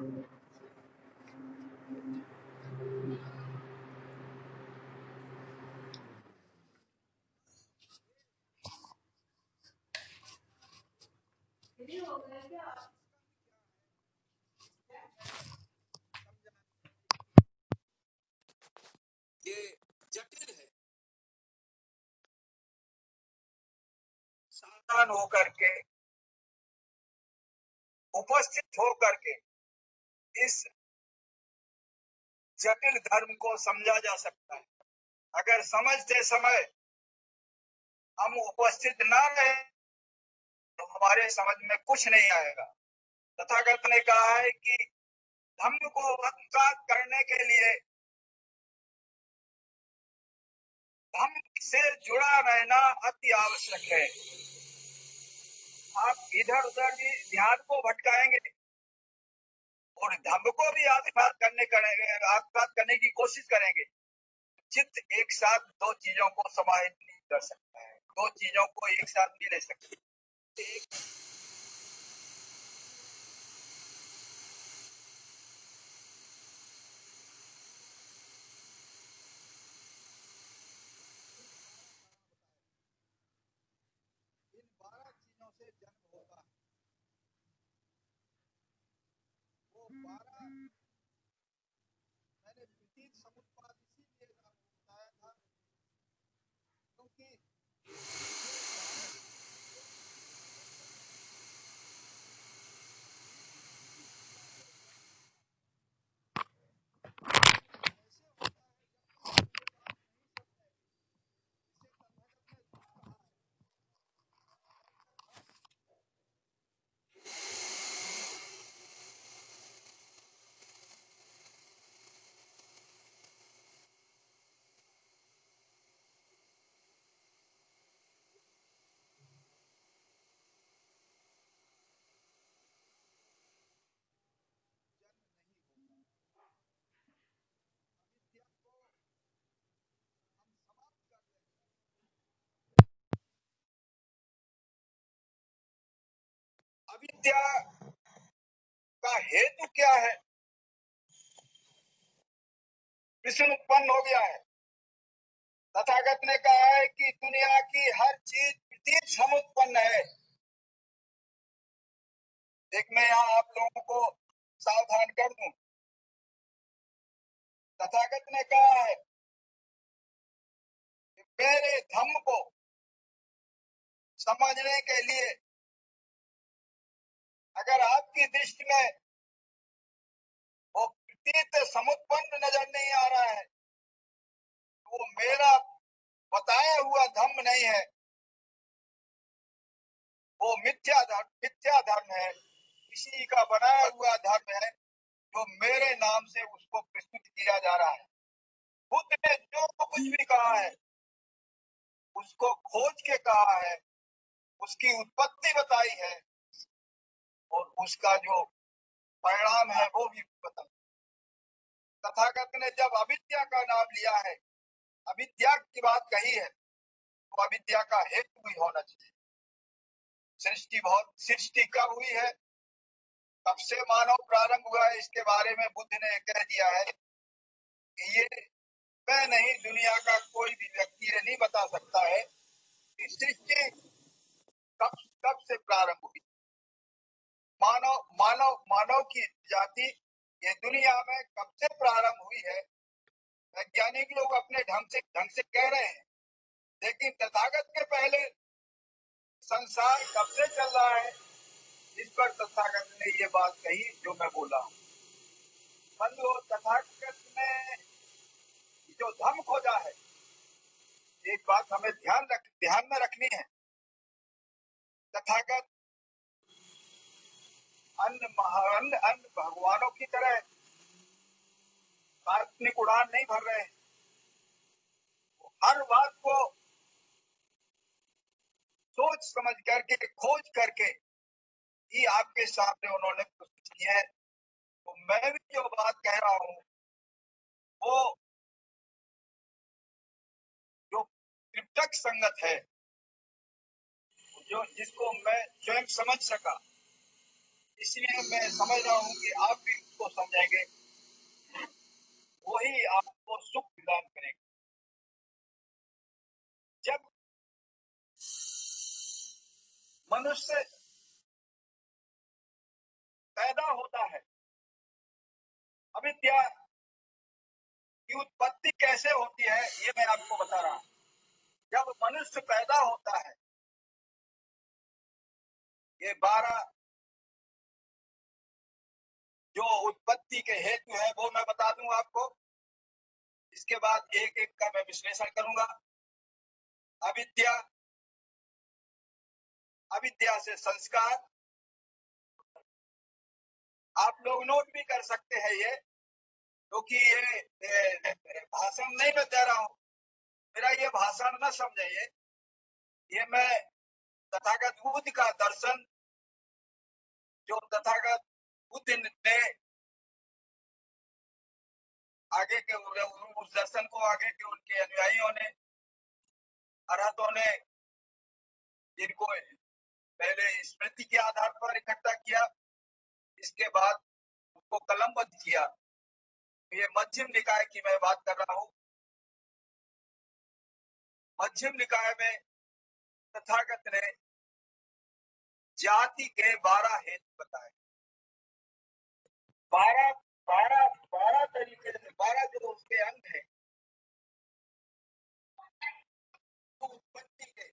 ये जटिल है। सावधान होकर के, उपस्थित होकर के इस जटिल धर्म को समझा जा सकता है। अगर समझते समय हम उपस्थित ना रहे तो हमारे समझ में कुछ नहीं आएगा। तथागत ने कहा है कि धम्म को आत्मसात करने के लिए धम्म से जुड़ा रहना अति आवश्यक है। आप इधर उधर भी ध्यान को भटकाएंगे और धम्म को भी आत्मसात करने की कोशिश करेंगे। चित्त एक साथ दो चीजों को समाहित नहीं कर सकता है, दो चीजों को एक साथ नहीं ले सकते। इन 12 चीजों से जन्म होता है। वो 12 मैंने प्रतीक समुत्पाद इसीलिए बताया था क्योंकि अविद्या का हेतु क्या है? प्रश्न उत्पन्न हो गया है। तथागत ने कहा है कि दुनिया की हर चीज प्रतीक समुत्पन्न है। एक मैं यहाँ आप लोगों को सावधान कर दूं। तथागत ने कहा है कि मेरे धम्म को समझने के लिए अगर आपकी दृष्टि में वो प्रतीक समुत्पन्न नजर नहीं आ रहा है, वो मेरा बताया हुआ धम्म नहीं है, वो मिथ्या धर्म है, किसी का बनाया हुआ धर्म है जो मेरे नाम से उसको प्रस्तुत किया जा रहा है। बुद्ध ने जो कुछ भी कहा है उसको खोज के कहा है, उसकी उत्पत्ति बताई है और उसका जो परिणाम है वो भी बताया। तथागत ने जब अविद्या का नाम लिया है, अविद्या की बात कही है, तो अविद्या का हेतु भी होना चाहिए। सृष्टि कब हुई है, कब से मानव प्रारंभ हुआ है, इसके बारे में बुद्ध ने कह दिया है कि ये मैं नहीं, दुनिया का कोई भी व्यक्ति ये नहीं बता सकता है कि सृष्टि कब से प्रारंभ हुई। मानव की जाति ये दुनिया में कब से प्रारंभ हुई है, वैज्ञानिक लोग अपने ढंग से कह रहे हैं, लेकिन तथागत के पहले संसार कब से चल रहा है, इस पर तथागत ने ये बात कही जो मैं बोला। बंधुओं, तथागत ने जो धम्म खोजा है, एक बात हमें ध्यान में रखनी है। तथागत अन्य भगवानों की तरह काल्पनिक उड़ान नहीं भर रहे हैं। हर बात को सोच समझ करके, खोज करके ही आपके सामने उन्होंने प्रस्तुत किया है। तो मैं भी जो बात कह रहा हूँ वो जो त्रिपिटक संगत है, जो जिसको मैं स्वयं समझ सका, इसलिए मैं समझ रहा हूँ कि आप भी उसको अविद्या की उत्पत्ति कैसे होती है ये मैं आपको बता रहा हूं। जब मनुष्य पैदा होता है, ये 12 जो उत्पत्ति के हेतु है वो मैं बता दूं आपको। इसके बाद एक एक का मैं विश्लेषण करूंगा। अविद्या, अविद्या से संस्कार, आप लोग नोट भी कर सकते हैं ये, क्योंकि ये भाषण नहीं मैं दे रहा हूं, मेरा ये भाषण न समझिए, ये मैं तथागत बुद्ध का दर्शन जो तथागत बुद्ध ने आगे के उस दर्शन को आगे के उनके अनुयायियों ने, अरहतों ने, जिनको पहले स्मृति के आधार पर इकट्ठा किया, इसके बाद उसको कलमबद्ध किया। ये मध्यम निकाय की मैं बात कर रहा हूं। मध्यम निकाय में तथागत ने जाति के 12 हेतु बताए। 12 तरीके से 12 जो उसके अंग है तो उत्पत्ति के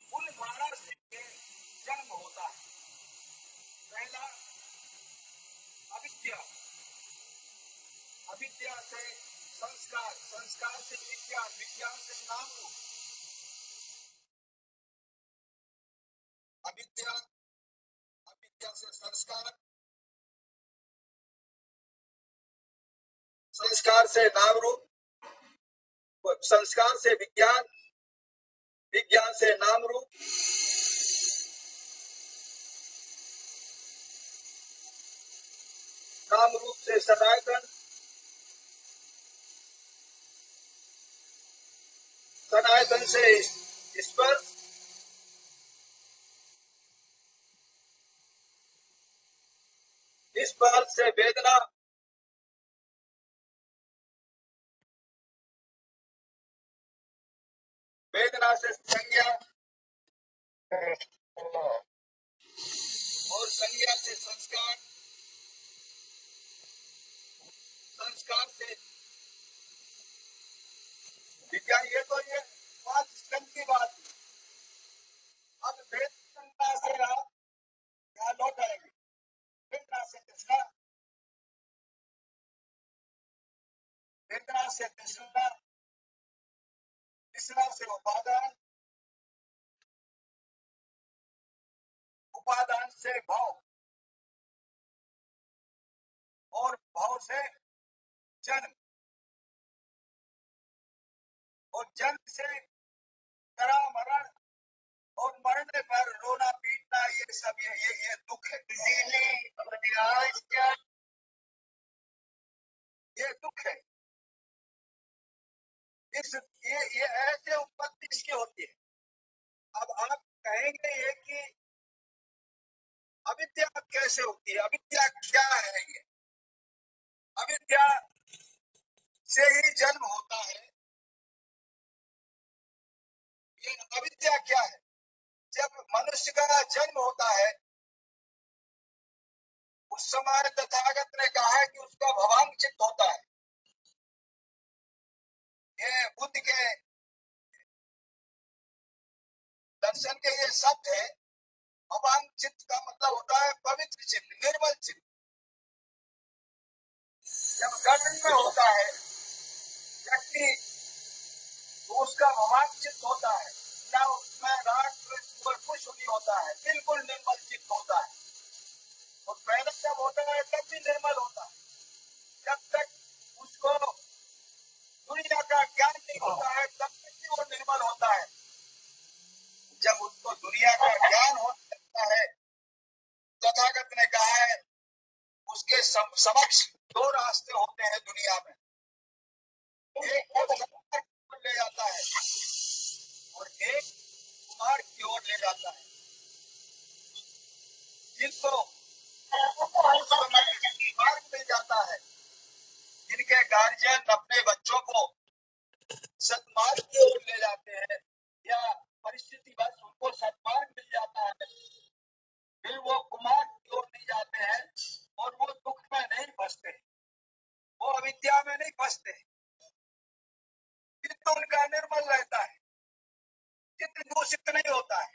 उन 12 से जन्म होता है। पहला अविद्या, अविद्या से संस्कार, संस्कार से विज्ञान, विज्ञान से नाम रूप। अविद्या, अविद्या से संस्कार, संस्कार से नाम रूप, संस्कार से विज्ञान, विज्ञान से नाम रूप, नाम रूप से सनातन, सनातन से स्पर्श, स्पर्श से वेदना, वेदना से संज्ञा और संज्ञा से संस्कार, संस्कार से विज्ञान। ये तो ये 5 स्कंद की बात। अब वेदना से आप यहाँ लौट आएंगे। वेदना से तृष्णा, वेदना से तृष्णा, तृष्णा से उपादान, उपादान से भाव और भाव से जन्म और जन्म से जरा मरण और मरने पर रोना पीटना, ये सब ये दुख है। ये दुख है। इस ये ऐसे उत्पत्ति इसकी होती है। अब आप कहेंगे ये कि अविद्या कैसे होती है, अविद्या क्या है? ये अविद्या से ही जन्म होता है। ये अविद्या क्या है? जब मनुष्य का जन्म होता है उस समय तथागत ने कहा है कि उसका भवांग चित्त होता है। ये बुद्ध के दर्शन के ये शब्द है। भवांग चित्त का मतलब होता है पवित्र चित्त, निर्मल चित्त। जब गर्भ में होता है व्यक्ति तो उसका भवांग चित्त होता है, ना उसमें राग कुछ नहीं होता है, बिल्कुल निर्मल चित्त होता है। और पैदा जब होता है तब भी निर्मल होता है। जब तक उसको दुनिया का ज्ञान नहीं होता है तब तक भी वो निर्मल होता है। जब उसको दुनिया का ज्ञान हो सकता है, तथागत ने कहा है उसके समक्ष 2 रास्ते होते हैं दुनिया में। एक वो संसार की ओर ले जाता है और एक कुमार की ओर ले जाता है। जिनको उस समय मार्ग मिल जाता है, जिनके गार्जियन अपने बच्चों को सन्मार्ग की ओर ले जाते हैं या परिस्थिति बस उनको सन्मार्ग मिल जाता है, फिर वो कुमार की ओर नहीं जाते हैं और वो दुख में नहीं फंसते। समझते हैं, चित्त उनका निर्मल रहता है, चित्त दूषित नहीं होता है।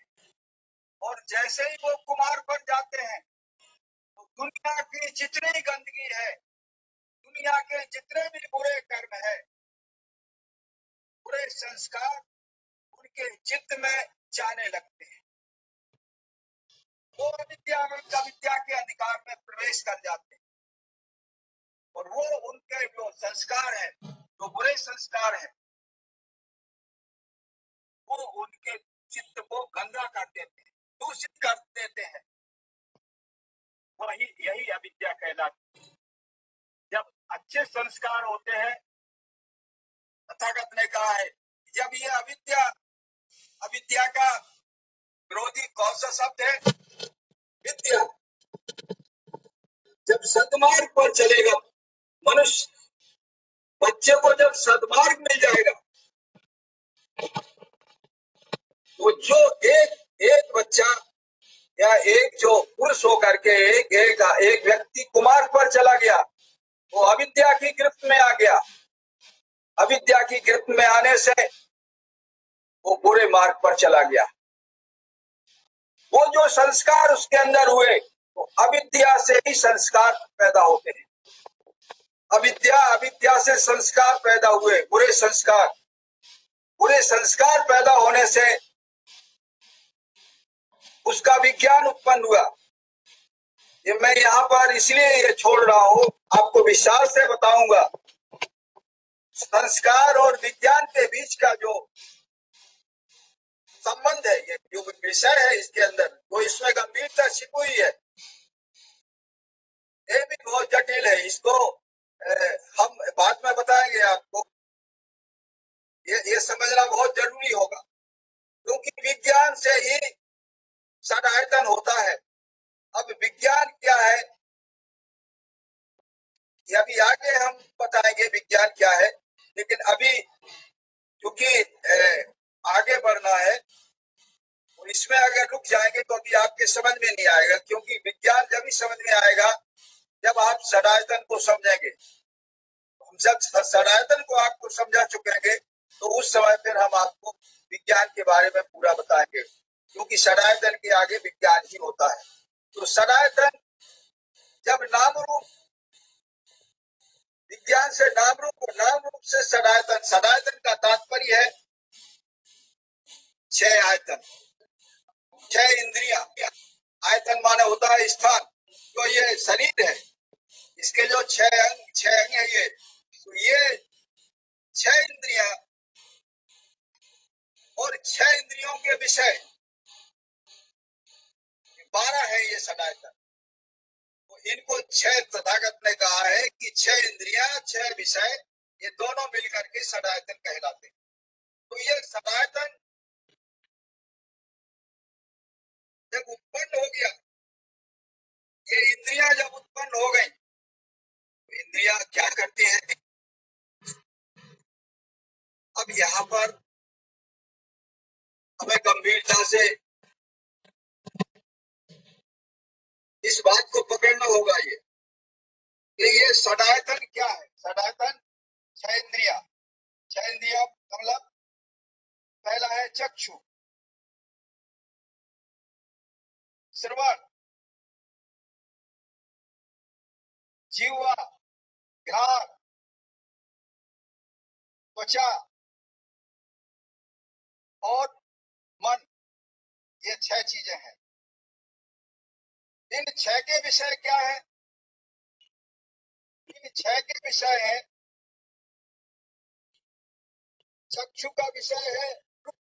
और जैसे ही वो कुमार बन जाते हैं तो दुनिया की जितनी गंदगी है, दुनिया के जितने भी बुरे कर्म है, बुरे संस्कार उनके चित्त में जाने लगते हैं। वो अविद्या के अधिकार में प्रवेश कर जाते हैं और वो उनके जो संस्कार है, जो बुरे संस्कार है, वो उनके चित्त को गंदा कर देते हैं, दूषित कर देते हैं। वही यही अविद्या कहलाती है। जब अच्छे संस्कार होते हैं, तथागत ने कहा है, जब ये अविद्या का विरोधी कौन सा शब्द है? विद्या। जब सद्मार्ग पर चलेगा मनुष्य, बच्चे को जब सद्मार्ग मिल जाएगा तो जो एक बच्चा या एक जो पुरुष होकर के एक व्यक्ति कुमार्ग पर चला गया, वो अविद्या की गिरफ्त में आ गया। अविद्या की गिरफ्त में आने से वो बुरे मार्ग पर चला गया। वो जो संस्कार उसके अंदर हुए, तो अविद्या से ही संस्कार पैदा होते हैं। अविद्या से संस्कार पैदा हुए, बुरे संस्कार पैदा होने से उसका विज्ञान उत्पन्न हुआ। ये मैं यहाँ पर इसलिए ये छोड़ रहा हूँ, आपको विस्तार से बताऊंगा। संस्कार और विज्ञान के बीच का जो संबंध है, ये जो विषय है इसके अंदर, वो इसमें गंभीरता छिपी हुई है। ये भी बहुत जटिल है, इसको हम बाद में बताएंगे आपको। ये समझना बहुत जरूरी होगा, क्योंकि विज्ञान से ही सदायतन होता है। अब विज्ञान क्या है, ये अभी आगे हम बताएंगे विज्ञान क्या है, लेकिन अभी क्योंकि आगे बढ़ना है, और इसमें अगर रुक जाएंगे तो अभी आपके समझ में नहीं आएगा, क्योंकि विज्ञान जब ही समझ में आएगा जब आप सदायतन को समझेंगे। हम जब सदायतन को आपको समझा चुकेंगे तो उस समय फिर हम आपको विज्ञान के बारे में पूरा बताएंगे, क्योंकि सदायतन के आगे विज्ञान ही होता है। तो सदायतन जब नाम रूप, विज्ञान से नाम रूप से सदायतन का तात्पर्य है 6 आयतन, 6 इंद्रियां। आयतन माने होता है स्थान। तो ये शरीर है, इसके जो 6 अंग है, ये 6 इंद्रियां और 6 इंद्रियों के विषय 12 है ये सदायतन। तो इनको 6 तथागत ने कहा है कि 6 इंद्रियां 6 विषय, ये दोनों मिलकर के सदायतन कहलाते हैं। तो ये सदायतन जब उत्पन्न हो गया, ये इंद्रियां जब उत्पन्न हो गई, तो इंद्रियां क्या करती हैं? अब यहाँ पर हमें गंभीरता से इस बात को पकड़ना होगा ये सदायतन क्या है। सदायतन 6 इंद्रिया, 6 इंद्रिया मतलब पहला है चक्षु, श्रवण, जीवा, घ्राण, त्वचा और मन, ये 6 चीजें हैं। इन 6 के विषय क्या है? इन 6 के विषय है, चक्षु का विषय है रूप।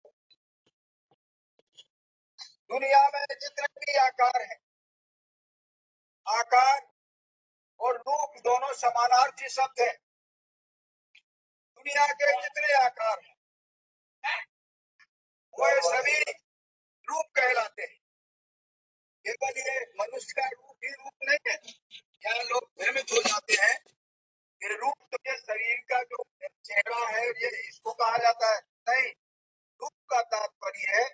दुनिया में जितने भी आकार हैं, आकार और रूप दोनों समानार्थी शब्द हैं। दुनिया के जितने आकार हैं वो सभी रूप कहलाते हैं। केवल ये मनुष्य का रूप ही रूप नहीं है। यहाँ लोग भ्रमित हो जाते हैं कि रूप तो ये शरीर का जो चेहरा है ये इसको कहा जाता है। नहीं, रूप का तात्पर्य है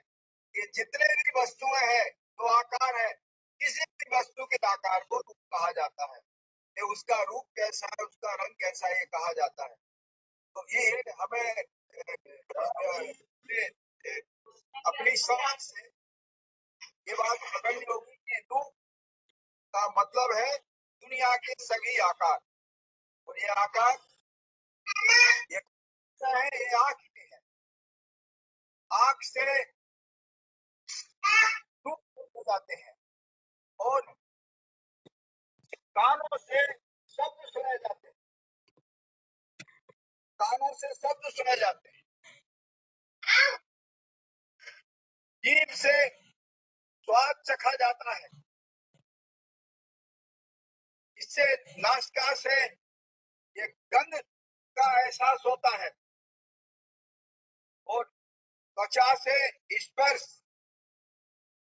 कि जितने भी वस्तुएं हैं, जो आकार है, किसी भी वस्तु के आकार को रूप कहा जाता है। कि उसका रूप कैसा है, उसका रंग कैसा है, ये कहा जाता है। तो ये हमें अपनी समझ से ये बात पकड़नी होगी कि रूप का मतलब है दुनिया के सभी आकार, और ये आकार ये है, ये आँख के है। आँख से रूप हो जाते हैं और कानों से शब्द सुने जाते हैं, कानों से शब्द सुने जाते हैं, जीभ से स्वाद चखा जाता है, इससे नासिका से ये गंध का एहसास होता है, और त्वचा से स्पर्श,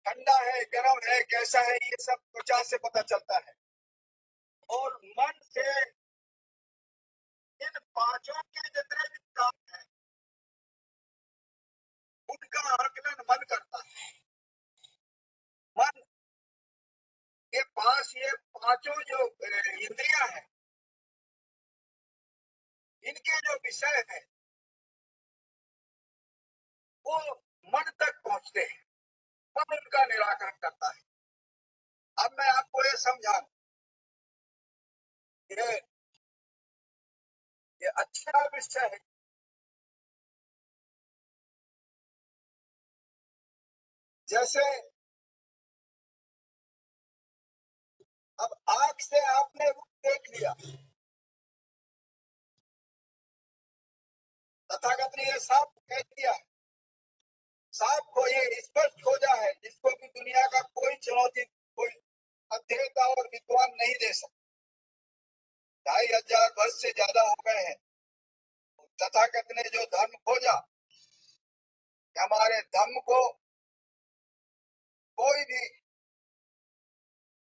ठंडा है, गर्म है, कैसा है, ये सब त्वचा से पता चलता है। और मन से इन पांचों के जितने भी काम है उनका आकलन मन करता है। मन के पास ये पांचों जो इंद्रियां हैं, इनके जो विषय है वो मन तक पहुंचते हैं, मन उनका निराकरण करता है। अब मैं आपको ये समझाऊं, ये अच्छा विषय है। जैसे अब आंख से आपने रूप देख लिया, तथागत ने ये साफ कह दिया, साफ को ये स्पष्ट खोजा है, जिसको भी दुनिया का कोई चुनौती, कोई अध्येता और विद्वान नहीं दे सकता। 2500 वर्ष से ज्यादा हो गए हैं, तथागत ने जो धर्म खोजा, हमारे धर्म को कोई भी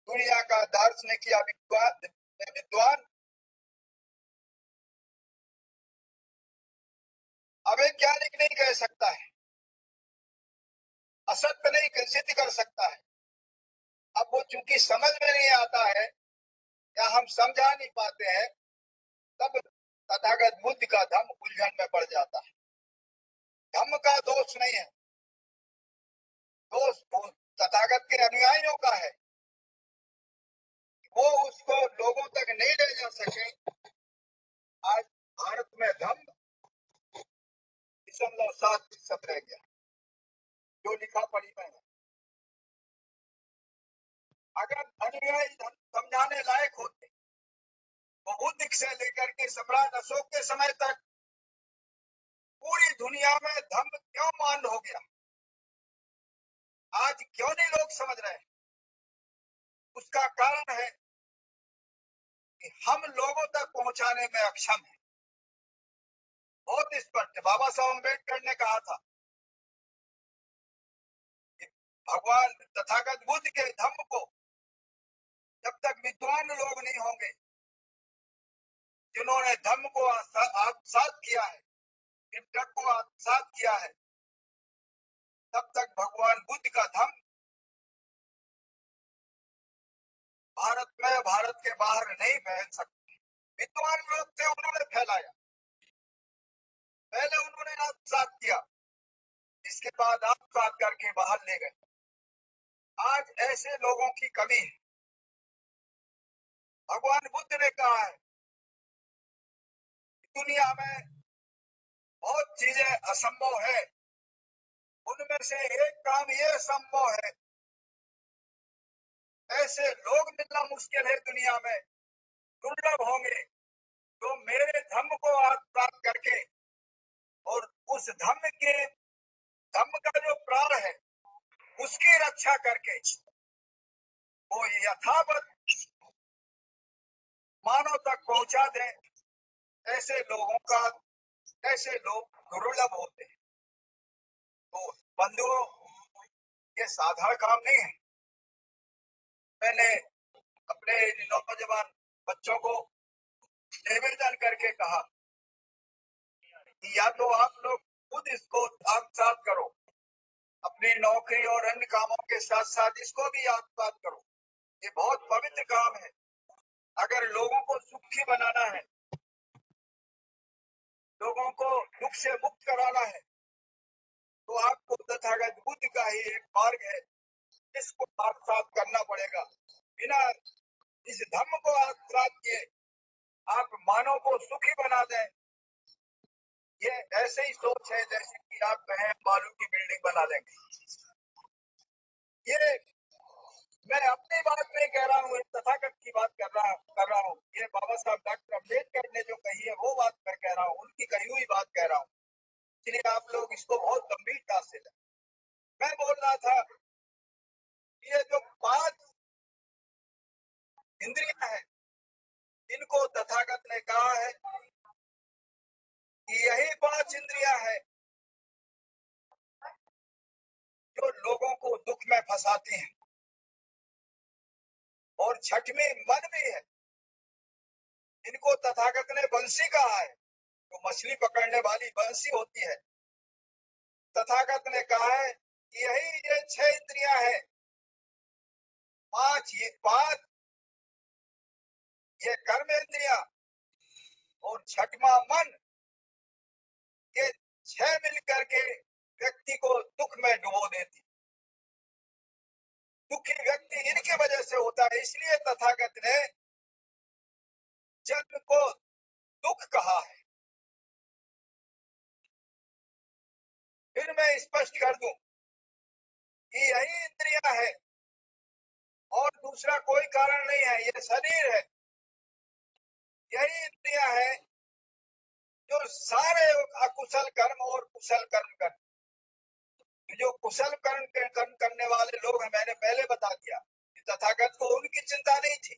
दुनिया का दार्शनिक या विद्वान अवैज्ञानिक नहीं कह सकता है, असत्य नहीं सिद्ध कर सकता है। अब वो चूंकि समझ में नहीं आता है या हम समझा नहीं पाते हैं, तब तथागत बुद्ध का धम्म उलझन में पड़ जाता है। धम्म का दोष नहीं है, दोष तथागत के अनुयायियों का है, वो उसको लोगों तक नहीं ले जा सके। आज भारत में धम्म 0.7% रह गया, जो लिखा पढ़ी में है। अगर अनुयायी समझाने लायक होते तो बुद्ध से लेकर के सम्राट अशोक के समय तक पूरी दुनिया में धम्म क्यों मान हो गया, आज क्यों नहीं लोग समझ रहे हैं? उसका कारण है कि हम लोगों तक पहुंचाने में अक्षम है। बहुत स्पष्ट बाबा साहब अम्बेडकर ने कहा था कि भगवान तथागत बुद्ध के धम्म को जब तक विद्वान लोग नहीं होंगे, जिन्होंने धम्म को आत्मसात किया है, त्रिपिटक को आत्मसात किया है, तब तक भगवान बुद्ध का धम्म भारत में, भारत के बाहर नहीं फैल सकते। विद्वान लोग थे, उन्होंने फैलाया, पहले उन्होंने आत्मसात किया, इसके बाद आत्मसात करके बाहर ले गए। आज ऐसे लोगों की कमी है। भगवान बुद्ध ने कहा है दुनिया में बहुत चीजें असंभव है, उनमें से एक काम ये संभव है। ऐसे लोग मिलना मुश्किल है दुनिया में, दुर्लभ होंगे तो मेरे धम्म को आत्मसात करके और उस धम्म का जो प्राण है उसकी रक्षा करके वो यथावत मानव तक पहुंचा दे। ऐसे लोग दुर्लभ होते हैं। तो बंधुओं, ये साधारण काम नहीं है। मैंने अपने नौजवान बच्चों को निवेदन करके कहा कि या तो आप लोग खुद इसको आत्मसात करो, अपनी नौकरी और अन्य कामों के साथ साथ इसको भी आत्मसात करो। ये बहुत पवित्र काम है। अगर लोगों को सुखी बनाना है, लोगों को दुख से मुक्त कराना है, तो आपको तथागत बुद्ध का ही एक मार्ग है, इसको आत्मसात करना पड़ेगा। बिना इस धर्म को आत्मसात किए आप मानव को सुखी बना दें, ये ऐसे ही सोच है जैसे कि आप कहें बालू की बिल्डिंग बना देंगे। ये मैं अपनी बात नहीं कह रहा हूँ, तथागत की बात कर रहा हूँ। ये बाबा साहब डॉक्टर अम्बेडकर ने जो कही है वो बात मैं कह रहा हूँ, उनकी कही हुई बात कह रहा हूँ। इसलिए आप लोग इसको बहुत गंभीरता से लें। मैं बोल रहा था ये जो 5 इंद्रियां हैं, इनको तथागत ने कहा है कि यही 5 इंद्रियां हैं जो लोगों को दुख में फंसाती हैं। और छठवीं मन भी है, इनको तथागत ने बंसी कहा है, जो मछली पकड़ने वाली बंसी होती है। तथागत ने कहा है कि यही ये 6 इंद्रियां हैं, 5 ये कर्म इंद्रिया और छठवां मन, ये 6 मिलकर के व्यक्ति को दुख में डुबो देती। दुखी व्यक्ति इनकी वजह से होता है, इसलिए तथागत ने जन्म को दुख कहा है। फिर मैं स्पष्ट कर दूं कि यही इंद्रियां है और दूसरा कोई कारण नहीं है, ये शरीर है। यही इंद्रियां है जो सारे अकुशल कर्म और कुशल कर्म करते। जो कुशल कर्म करने वाले लोग हैं, मैंने पहले बता दिया कि तथागत को उनकी चिंता नहीं थी,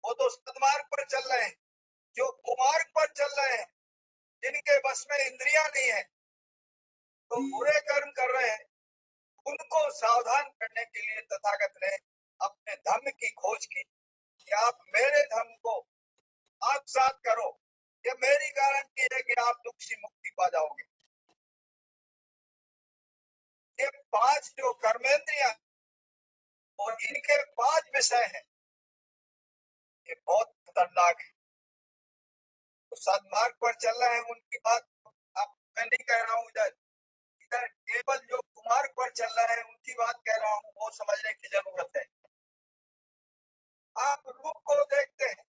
वो तो सद्मार्ग पर चल रहे हैं। जो कुमार्ग पर चल रहे हैं, जिनके बस में इंद्रियां नहीं है, तो बुरे कर्म कर रहे हैं, उनको सावधान करने के लिए तथागत ने अपने धर्म की खोज की कि आप मेरे धर्म को आत्मसात करो, ये मेरी गारंटी है कि आप दुख से मुक्ति पा जाओगे। ये 5 जो कर्मेंद्रियां और इनके 5 विषय हैं, ये बहुत खतरनाक है। तो सदमार्ग पर चल रहे हैं, उनकी बात आप, मैं नहीं कह रहा हूँ इधर इधर केवल जो कुमार्ग पर चल रहे हैं उनकी बात कह रहा हूँ, वो समझने की जरूरत है। आप रूप को देखते हैं,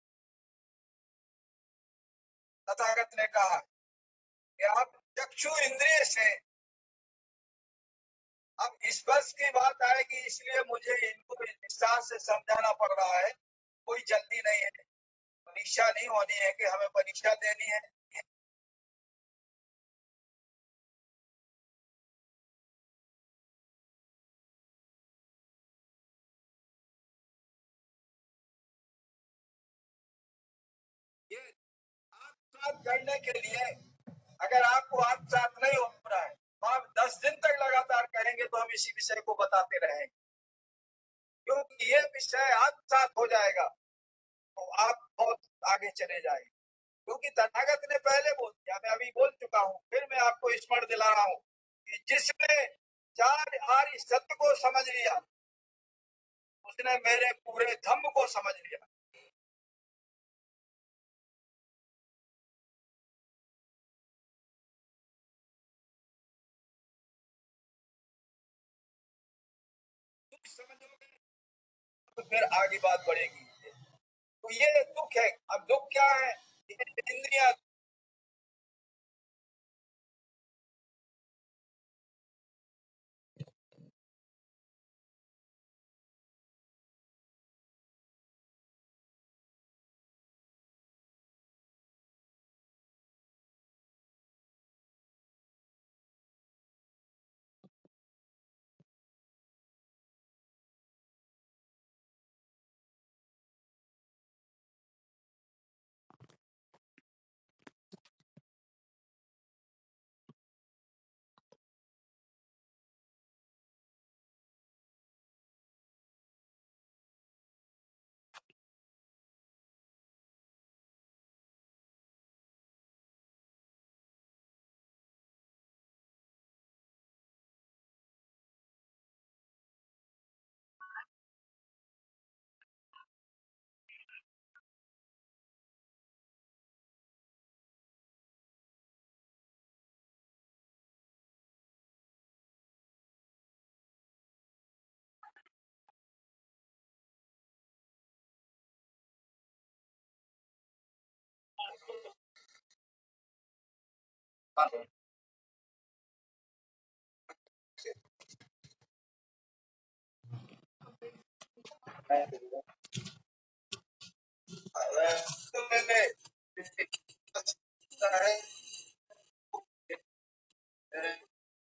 तथागत ने कहा कि आप चक्षु इंद्रिय से, अब इस वर्ष की बात आएगी इसलिए मुझे इनको विस्तार से समझाना पड़ रहा है। कोई जल्दी नहीं है, परीक्षा नहीं होनी है कि हमें परीक्षा देनी है। ये आत्मसात करने के लिए अगर आपको आत्मसात नहीं हो रहा है तो आप 10 दिन तक लगातार करेंगे तो हम इसी विषय को बताते रहेंगे, क्योंकि ये विषय आत्मसात हो जाएगा तो आप बहुत आगे चले जाएंगे। क्योंकि तथागत ने पहले बोल दिया, मैं अभी बोल चुका हूँ, फिर मैं आपको स्मरण दिला रहा हूँ कि जिसने 4 आर्य सत्य को समझ लिया, उसने मेरे पूरे धम्म को समझ लिया। दुख समझोगे तो फिर आगे बात बढ़ेगी। तो ये दुख है। अब दुख क्या है? इंद्रिया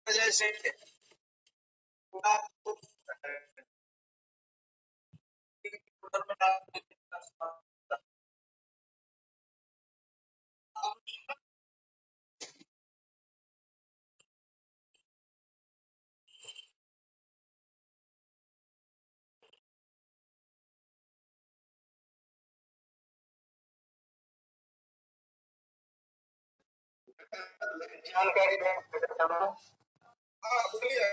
जैसे जानकारी बोलिए।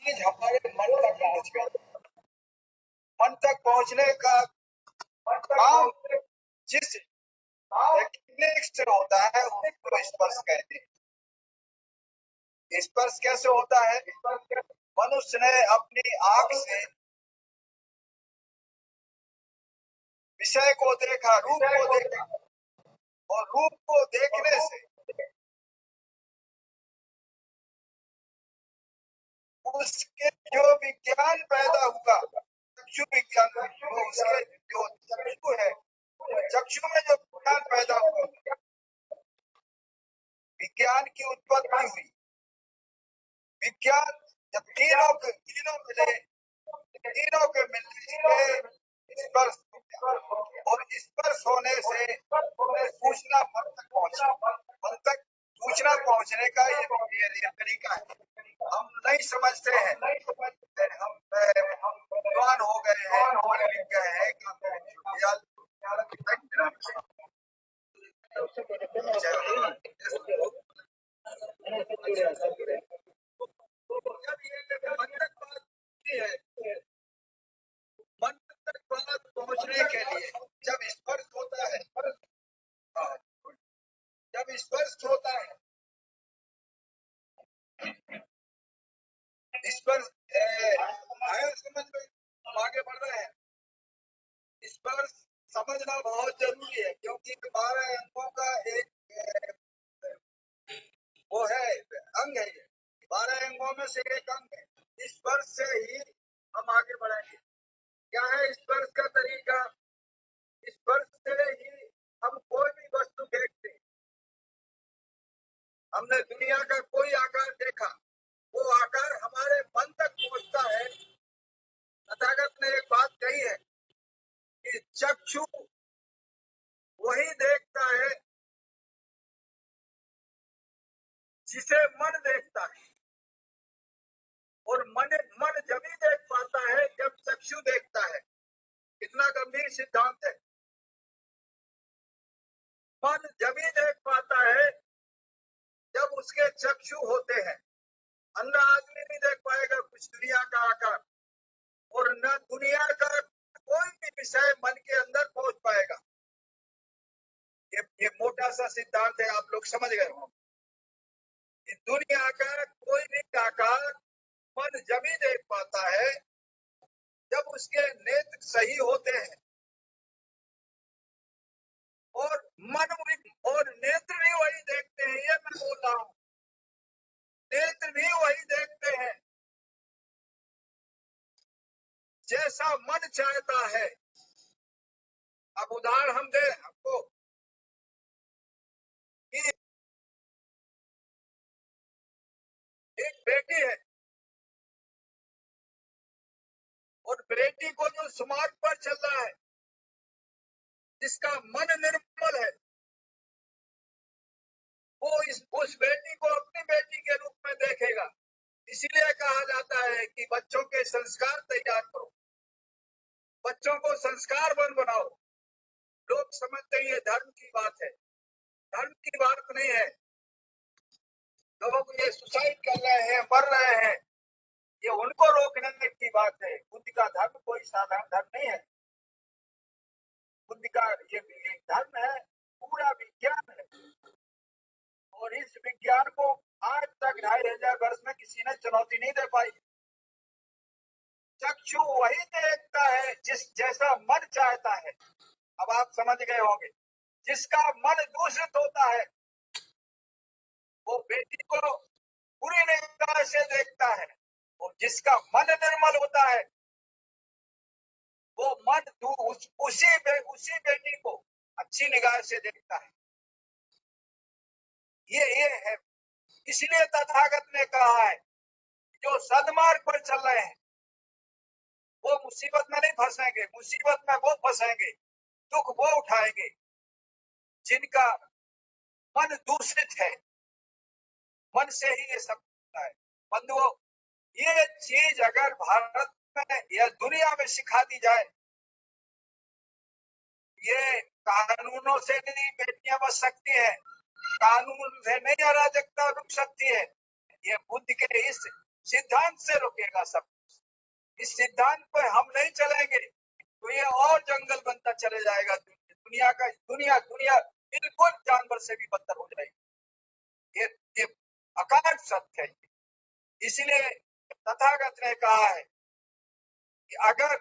चीज हमारे मन तक पहुंच गई। मन तक पहुंचने का काम जिस नेक्स्ट होता है उसको स्पर्श कहते हैं। स्पर्श कैसे होता है? मनुष्य ने अपनी आंख से विषय को देखा, रूप को देखा, और रूप को देखने से उसके जो विज्ञान पैदा हुआ, चक्षु विज्ञान, वो उसके जो चक्षु है, चक्षु में जो विज्ञान पैदा हुआ, विज्ञान की उत्पत्ति हुई। विज्ञान जब तीनों मिले, तीनों के मिलने से स्पर्श, और स्पर्श होने से सूचना मन तक पहुंची। मन तक सूचना पहुंचने का ये तरीका है। हम नहीं समझते हैं, हम जवान हो गए हैं, पढ़ लिख गए हैं, मन तक बात पहुंचने के लिए जब स्पर्श होता है आगे बढ़ रहे हैं। इस पर समझना बहुत जरूरी है, क्योंकि 12 अंगों का एक वो है, अंग है। 12 अंगों में से एक अंग है। स्पर्श से ही हम आगे बढ़ेंगे। क्या है स्पर्श का तरीका? स्पर्श से ही हम कोई भी वस्तु देखते हैं। हमने दुनिया का कोई आकार देखा, वो आकार हमारे मन तक पहुंचता है। तथागत ने एक बात कही है कि चक्षु वही देखता है जिसे मन देखता है, और मन जब ही देख पाता है जब चक्षु देखता है। कितना गंभीर सिद्धांत है। मन जब ही देख पाता है जब उसके चक्षु होते हैं। अंधा आदमी नहीं देख पाएगा कुछ दुनिया का आकार, और न दुनिया का कोई भी विषय मन के अंदर पहुंच पाएगा। ये मोटा सा सिद्धांत है, आप लोग समझ गए हो। दुनिया का कोई भी आकार मन जब ही देख पाता है जब उसके नेत्र सही होते हैं, और मन और नेत्र भी वही देखते हैं। ये मैं बोल रहा हूँ, नेत्र भी वही देखते हैं जैसा मन चाहता है। अब उदाहरण हम दे आपको कि एक बेटी है, और बेटी को जो स्मार्ट पर चल रहा है, जिसका मन निर्मल है, वो उस बेटी को अपनी बेटी के रूप में देखेगा। इसीलिए कहा जाता है कि बच्चों के संस्कार तैयार करो, बच्चों को संस्कारवान बनाओ। लोग समझते हैं ये धर्म की बात है। धर्म की बात नहीं है। लोग ये सुसाइड कर रहे हैं, मर रहे हैं, ये उनको रोकने की बात है। बुद्ध का धर्म कोई साधारण धर्म नहीं है। बुद्ध का ये धर्म है, पूरा विज्ञान है, और इस विज्ञान को आज तक 2500 वर्ष में किसी ने चुनौती नहीं दे पाई। चक्षु वही देखता है जैसा मन चाहता है। अब आप समझ गए होंगे। जिसका मन दूषित होता है वो बेटी को बुरी निगाह से देखता है, और जिसका मन निर्मल होता है वो मन उसी बेटी को अच्छी निगाह से देखता है। ये है। इसलिए तथागत ने कहा है जो सदमार्ग पर चल रहे हैं वो मुसीबत में नहीं फंसेंगे। मुसीबत में वो फंसेंगे, दुख वो उठाएंगे जिनका मन दूषित है। मन से ही ये सब होता है। बंधुओं, ये चीज अगर भारत में या दुनिया में सिखा दी जाए, ये कानूनों से नहीं बेटियां बच सकती हैं, कानून से नहीं अराजकता रुक सकती है। ये बुद्ध के इस सिद्धांत से रुकेगा सब। इस सिद्धांत पर हम नहीं चलेंगे तो ये और जंगल बनता चले जाएगा। दुनिया बिल्कुल जानवर से भी बदतर हो जाएगी। ये अकाट सत्य है। इसलिए तथागत ने कहा है कि अगर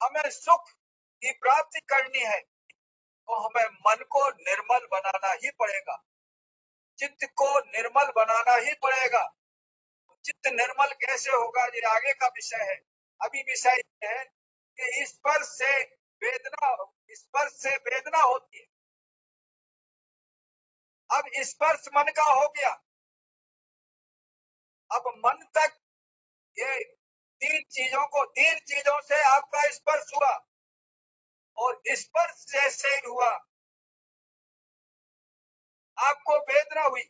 हमें सुख की प्राप्ति करनी है तो हमें मन को निर्मल बनाना ही पड़ेगा, चित्त को निर्मल बनाना ही पड़ेगा। चित्त निर्मल कैसे होगा, ये आगे का विषय है। अभी विषय है कि स्पर्श से वेदना होती है। अब स्पर्श मन का हो गया। अब मन तक ये तीन चीजों से आपका स्पर्श हुआ, और स्पर्श जैसे ही हुआ आपको वेदना हुई।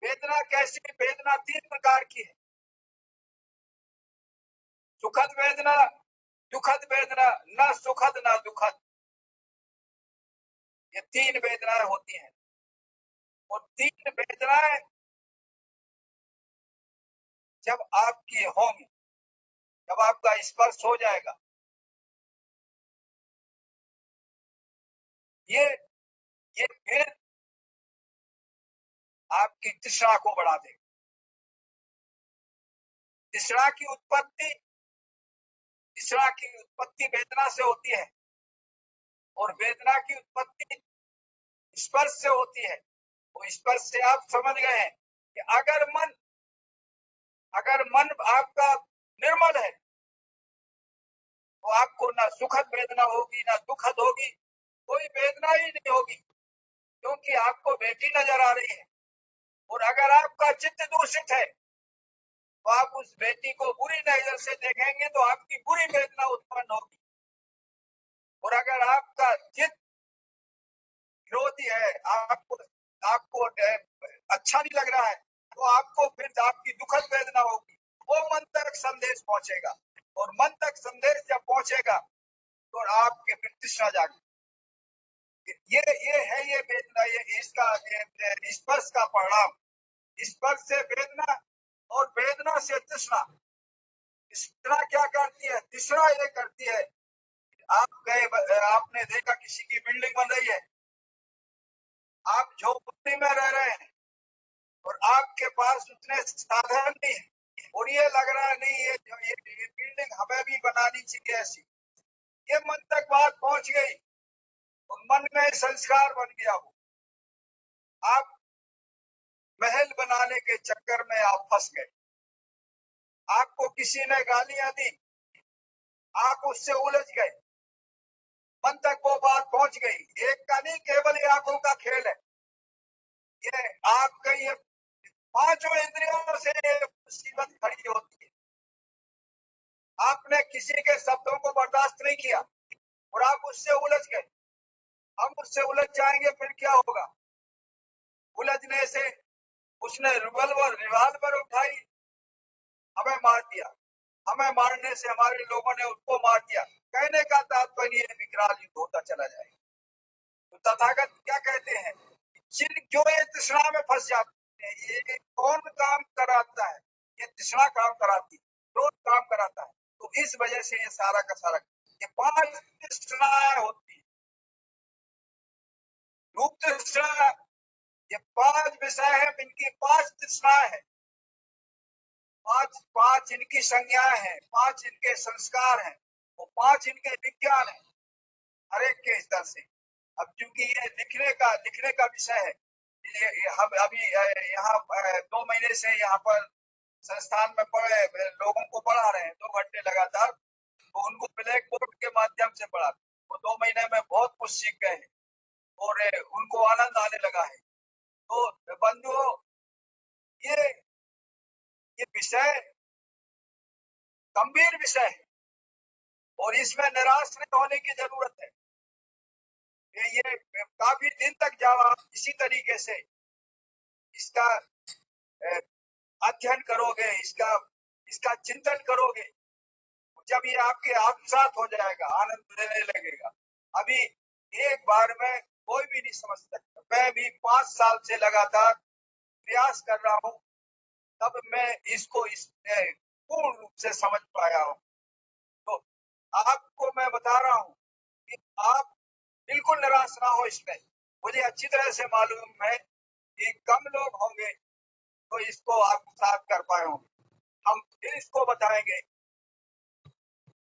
वेदना कैसी? वेदना 3 प्रकार की है। सुखद वेदना, दुखद वेदना, न सुखद न दुखद। ये 3 वेदनाएं होती हैं, और 3 वेदनाएं जब आपकी होंगी, जब आपका स्पर्श हो जाएगा, ये फिर आपकी तृष्णा को बढ़ा देगा। तृष्णा की उत्पत्ति वेदना से होती है और वेदना की उत्पत्ति स्पर्श से होती है। तो स्पर्श से आप समझ गए हैं कि अगर मन आपका निर्मल है तो आपको ना सुखद वेदना होगी ना दुखद होगी, कोई वेदना ही नहीं होगी, क्योंकि आपको बेटी नजर आ रही है। और अगर आपका चित्त दूषित है तो आप उस बेटी को बुरी नजर से देखेंगे तो आपकी बुरी वेदना उत्पन्न होगी। और अगर आपका चित्त विरोधी है, आपको अच्छा नहीं लग रहा है, तो आपको फिर आपकी दुखद वेदना होगी। वो मन तक संदेश पहुंचेगा और मन तक संदेश जब पहुंचेगा तो आपके फिर तृष्णा जागी। ये वेदना, ये इसका स्पर्श का परिणाम। स्पर्श से वेदना और वेदना से तृष्णा। तृष्णा क्या करती है? तृष्णा ये करती है, आपने देखा किसी की बिल्डिंग बन रही है, आप झोपड़ी में रह रहे हैं और आपके पास उतने साधन नहीं है और ये लग रहा है नहीं ये बिल्डिंग हमें भी बनानी चाहिए ऐसी। ये मन तक बात पहुंच गई और मन में संस्कार बन गया। वो आप महल बनाने के चक्कर में आप फंस गए। आपको किसी ने गालियां दी, आप उससे उलझ गए, मन तक वो बात पहुंच गई। एक का नहीं, केवल ये आंखों का खेल है। ये आपका ये पांचों इंद्रियों से मुसीबत खड़ी होती है। आपने किसी के शब्दों को बर्दाश्त नहीं किया और आप उससे उलझ गए। हम उससे उलझ जाएंगे फिर क्या होगा? उलझने से उसने रिवाल्वर उठाई, हमें मार दिया। हमें मारने से हमारे लोगों ने उसको मार दिया। कहने का तात्पर्य विकराल युद्ध होता चला जाएगा। तो तथागत क्या कहते हैं? जो ये तृष्णा में फंस जाते हैं, ये कौन काम कराता है? ये तृष्णा काम कराती है, क्रोध काम कराता है। तो इस वजह से ये सारा का सारा ये 5 तृष्णाएं होती है। रूप तृष्णा, ये 5 विषय है, इनकी 5 तृष्णाएं हैं। 5 इनकी संज्ञाएं हैं, 5 इनके संस्कार हैं और 5 इनके विज्ञान है हर एक के स्तर से। अब क्योंकि ये लिखने का विषय है, हम अभी यहाँ 2 महीने से यहाँ पर संस्थान में लोगों को पढ़ा रहे हैं 2 घंटे लगातार। तो उनको ब्लैक बोर्ड के माध्यम से पढ़ा, वो 2 महीने में बहुत कुछ सीख गए हैं और उनको आनंद आने लगा है। तो बंधुओं, ये विषय गंभीर विषय है और इसमें निराश नहीं होने की जरूरत है। ये काफी दिन तक जब आप इसी तरीके से इसका अध्ययन करोगे, इसका चिंतन करोगे, जब ये आपके आत्मसात हो जाएगा, आनंद लेने लगेगा। अभी एक बार में कोई भी नहीं समझ सकता। मैं भी 5 साल से लगातार प्रयास कर रहा हूँ, तब मैं इसको पूर्ण रूप से समझ पाया हूँ। तो आपको मैं बता रहा हूँ कि आप बिल्कुल निराश ना हो इसमें। मुझे अच्छी तरह से मालूम है कि कम लोग होंगे तो इसको आप साथ कर पाए होंगे। हम फिर इसको बताएंगे।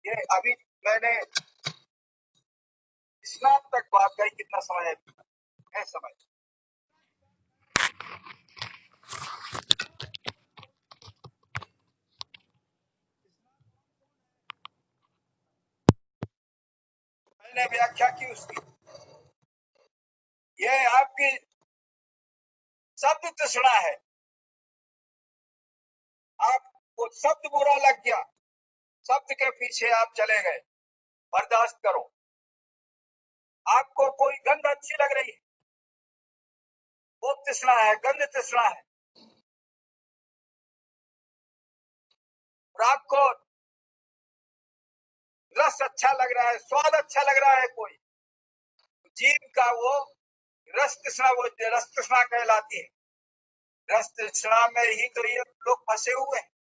ये अभी मैंने स्नान तक बात कही, कितना समय है समय। मैंने व्याख्या की उसकी। ये आपकी शब्द तृष्णा है। आपको शब्द बुरा लग गया, शब्द के पीछे आप चले गए, बर्दाश्त करो। आपको कोई गंध अच्छी लग रही है, वो तृष्णा है, गंध तृष्णा है। और आपको रस अच्छा लग रहा है, स्वाद अच्छा लग रहा है, कोई जीव का वो रस तृष्णा, वो रस तृष्णा कहलाती है। रस तृष्णा में ही तो ये लोग फंसे हुए हैं।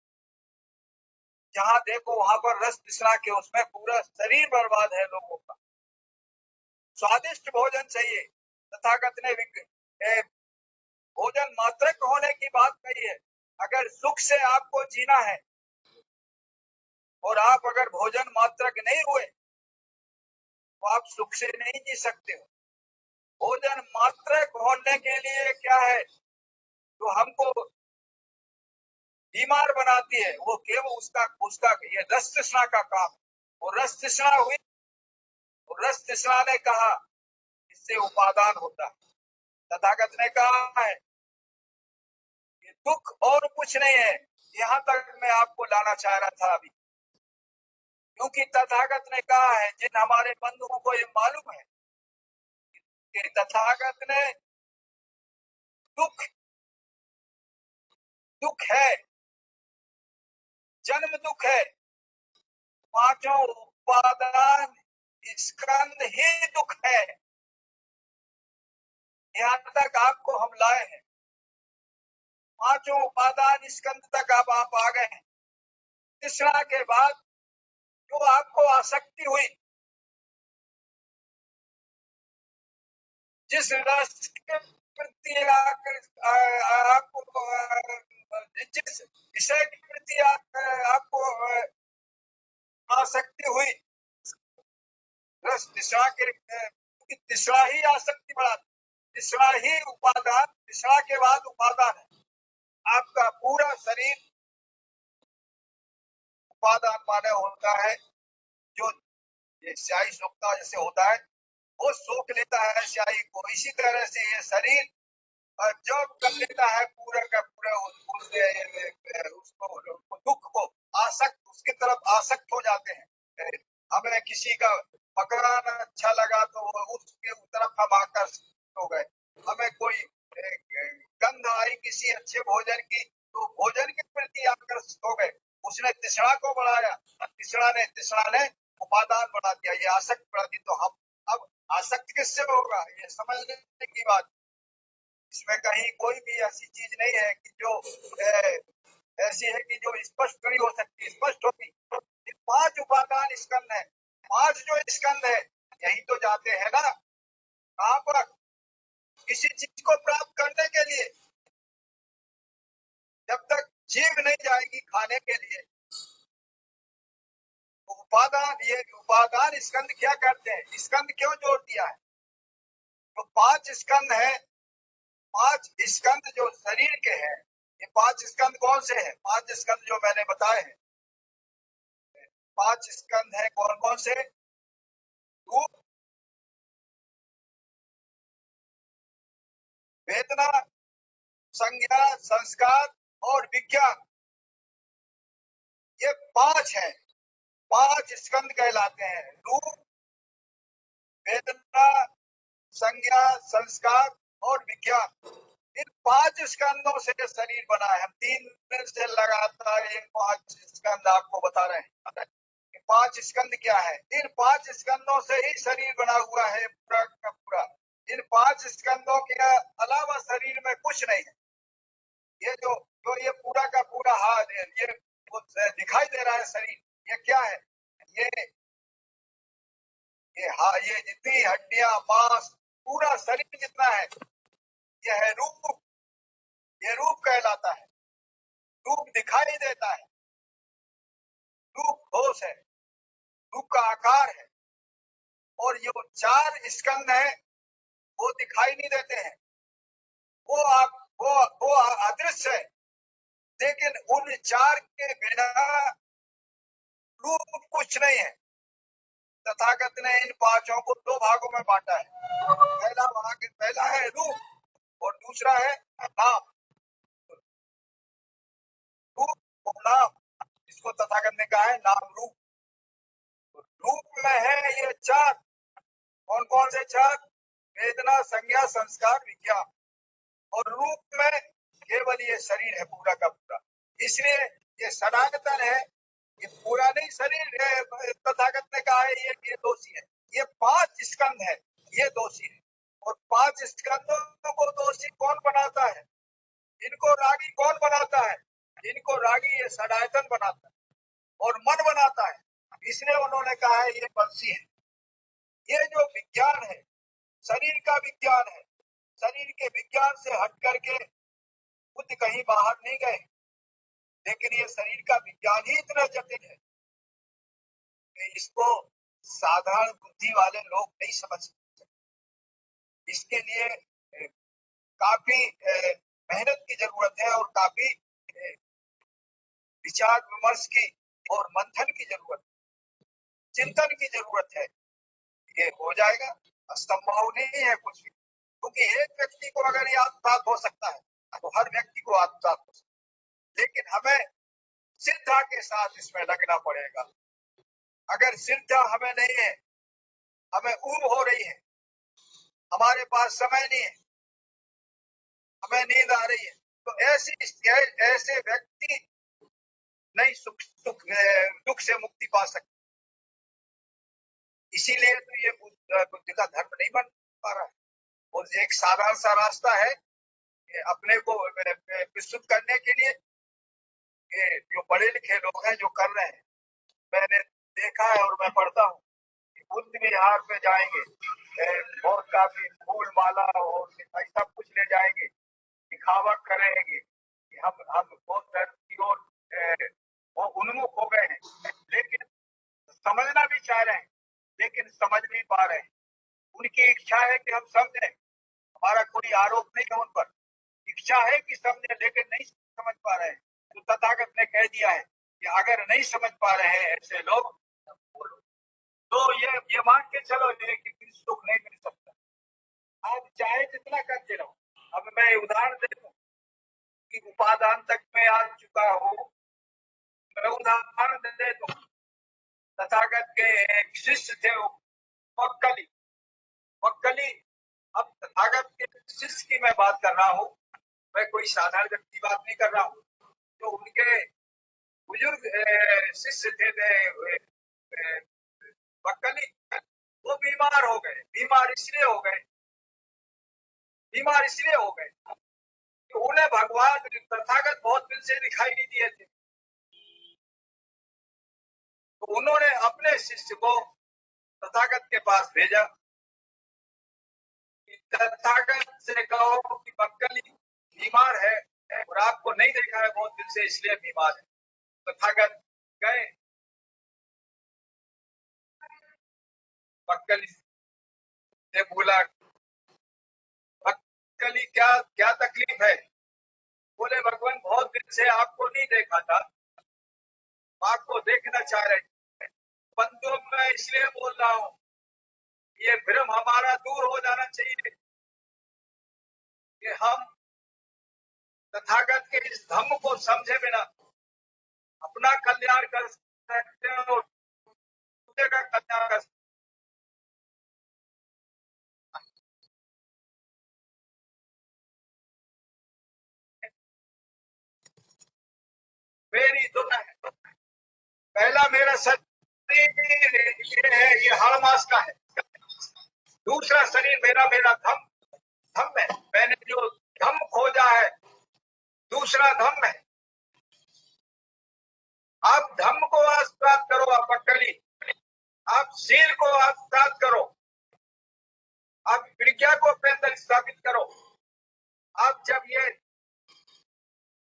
जहां देखो वहां पर रस तृष्णा के उसमें पूरा शरीर बर्बाद है लोगों का। स्वादिष्ट भोजन चाहिए। तथागत ने भोजन मात्रक होने की बात कही है। अगर सुख से आपको जीना है और आप अगर भोजन मात्र के नहीं हुए तो आप सुख से नहीं जी सकते हो। भोजन मात्र होने के लिए क्या है जो हमको बीमार बनाती है, वो केवल उसका ये रस तृष्णा का काम। और रस तृष्णा हुई, और रस तृष्णा ने कहा इससे उपादान होता है। तथागत ने कहा है कि दुख और कुछ नहीं है। यहाँ तक मैं आपको लाना चाह रहा था अभी, क्योंकि तथागत ने कहा है, जिन हमारे बंधुओं को ये मालूम है कि तथागत ने दुख है, जन्म दुख है, पांचों उपादान स्कंद ही दुख है। यहाँ तक आपको हम लाए हैं, पांचों उपादान स्कंद तक आप आ गए हैं। तृष्णा के बाद जो आपको आसक्ति हुई, जिस रस के प्रति आपको जिस विषय के प्रति आपको आसक्ति हुई, रस तृष्णा के तृष्णा ही आसक्ति बढ़ाती, तृष्णा ही उपादान, तृष्णा के बाद उपादान है। आपका पूरा शरीर उपादान माने होता है। जो ये स्याही सोखता जैसे होता है, वो सोख लेता है स्याही को। इसी तरह से ये शरीर जो कर लेता है पूरा का पूरा उसको दुख को आसक्त, उसकी तरफ आसक्त हो जाते हैं। हमें किसी का मकान अच्छा लगा तो उसके तरफ हम आकर्षित हो गए। हमें कोई गंध आई किसी अच्छे भोजन की तो भोजन के प्रति आकर्षित हो गए। उसने तृष्णा को बढ़ाया, तृष्णा ने उपादान बढ़ा दिया, ये आसक्त बढ़ा दी। तो हम अब आसक्त किससे होगा, ये समझने की बात। इसमें कहीं कोई भी ऐसी चीज नहीं है कि जो ऐसी है कि जो स्पष्ट नहीं हो सकती, स्पष्ट होती। पांच उपादान स्कंद है, पांच जो स्कंद है यही तो जाते हैं ना कहां पर, किसी चीज को प्राप्त करने के लिए। जब तक जीव नहीं जाएगी खाने के लिए, तो ये उपादान स्कंद क्या करते हैं, स्कंद क्यों जोड़ दिया है? तो पांच स्कंद है, पांच स्कंद जो शरीर के हैं, ये पांच स्कंद कौन से हैं? पांच स्कंद जो मैंने बताए हैं, पांच स्कंद है कौन कौन से? रूप, वेदना, संज्ञा, संस्कार और विज्ञान, ये पांच हैं। पांच स्कंद कहलाते हैं, रूप, वेदना, संज्ञा, संस्कार और विज्ञान। इन पांच स्कंदों से शरीर बना है। हम 3 दिन से लगातार ये पांच स्कंद आपको बता रहे हैं। पांच स्कंद क्या है? इन पांच स्कंदों से ही शरीर बना हुआ है पूरा का पूरा। इन पांच स्कंदों के अलावा शरीर में कुछ नहीं है। ये जो ये पूरा का पूरा हाथ है, ये दिखाई दे रहा है शरीर, ये क्या है? ये जितनी हड्डियां, मांस, पूरा शरीर जितना है, यह है रूप। ये रूप कहलाता है। रूप दिखाई देता है, रूप ठोस है, रूप का आकार है। और ये चार स्कंद है, वो दिखाई नहीं देते हैं, वो अदृश्य है। लेकिन उन चार के बिना रूप कुछ नहीं है। तथागत ने इन पांचों को 2 भागों में बांटा है। पहला है रूप और दूसरा है नाम। रूप और नाम, इसको तथागत ने कहा है नाम रूप। रूप में है ये चार, कौन कौन से चार? वेदना, संज्ञा, संस्कार, विज्ञान। और रूप में केवल ये शरीर है पूरा का पूरा। इसलिए ये सनातन है, ये पूरा नहीं शरीर है। तथागत ने कहा है ये दोषी है। ये पांच स्कंद है, ये दोषी है। और पांच स्कंदों को दोषी कौन बनाता है? इनको रागी कौन बनाता है? इनको रागी ये सनातन बनाता है और मन बनाता है। इसलिए उन्होंने कहा है ये बंसी है। ये जो विज्ञान है, शरीर का विज्ञान है, शरीर के विज्ञान से हट करके बुद्ध कहीं बाहर नहीं गए। लेकिन ये शरीर का विज्ञान ही इतना जटिल है इसको साधारण बुद्धि वाले लोग नहीं समझ सकते। इसके लिए काफी मेहनत की जरूरत है और काफी विचार विमर्श की और मंथन की जरूरत है, चिंतन की जरूरत है। ये हो जाएगा, असंभव नहीं है कुछ भी, क्योंकि एक व्यक्ति को अगर ये आत्मसात हो सकता है तो हर व्यक्ति को आत्मसात हो सकता है। लेकिन हमें सिद्धा के साथ इसमें लगना पड़ेगा। अगर सिद्धा हमें नहीं है, हमें ऊब हो रही है, हमारे पास समय नहीं है, हमें नींद आ रही है, तो ऐसे व्यक्ति नहीं दुख से मुक्ति पा सकते। इसीलिए तो ये बुद्ध का धर्म नहीं बन पा रहा है। और एक साधारण सा रास्ता है अपने को विस्तृत करने के लिए। जो पढ़े लिखे लोग हैं जो कर रहे हैं, मैंने देखा है और मैं पढ़ता हूँ, बुद्ध विहार पे जाएंगे और काफी फूल माला और मिठाई सब कुछ ले जाएंगे, दिखावा करेंगे कि हम बहुत धर्म की ओर उन्मुख हो गए हैं, लेकिन समझना भी चाह रहे हैं, लेकिन समझ नहीं पा रहे हैं। उनकी इच्छा है कि हम समझें, हमारा कोई आरोप नहीं है उन पर, इच्छा है कि समझे, लेकिन नहीं समझ पा रहे हैं। तो तथागत ने कह दिया है कि अगर नहीं समझ पा रहे हैं ऐसे लोग, तो ये मान के चलो कि फिर सुख नहीं मिल सकता। आप चाहे जितना करते रहो। अब मैं उदाहरण दे दूं कि उपादान तक में आ चुका हूँ। मैं उदाहरण दे दूं, तथागत के एक शिष्य थे वक्कली। अब तथागत के शिष्य की मैं बात कर रहा हूँ, मैं कोई साधारण व्यक्ति की बात नहीं कर रहा हूँ। तो उनके बुजुर्ग शिष्य थे वक्कली, वो बीमार हो गए। बीमार इसलिए हो गए कि उन्हें भगवान तथागत बहुत दिन से दिखाई नहीं दिए थे। तो उन्होंने अपने शिष्य को तथागत के पास भेजा। तथागत से कहो कि वक्कली बीमार है और आपको नहीं देखा है बहुत दिन से, इसलिए बीमार है। तथागत गए, वक्कली से बोला, वक्कली क्या तकलीफ है? बोले भगवान बहुत दिन से आपको नहीं देखा था, आपको देखना चाह रहे थे। बंधुओं मैं इसलिए बोल रहा हूँ, ये भ्रम हमारा दूर हो जाना चाहिए कि हम तथागत के इस धम्म को समझे बिना अपना कल्याण कर सकते हैं और दूसरे का कल्याण कर सकते। मेरी दुनिया है, पहला मेरा शरीर ये है, ये हर मास का है। दूसरा शरीर मेरा धम्म है। मैंने जो धम्म खोजा है, दूसरा धम्म है। आप धम्म को आज प्राप्त करो, आप वक्कली, आप शील को आज प्राप्त करो, आप विज्ञा को अपने अंदर स्थापित करो। आप जब ये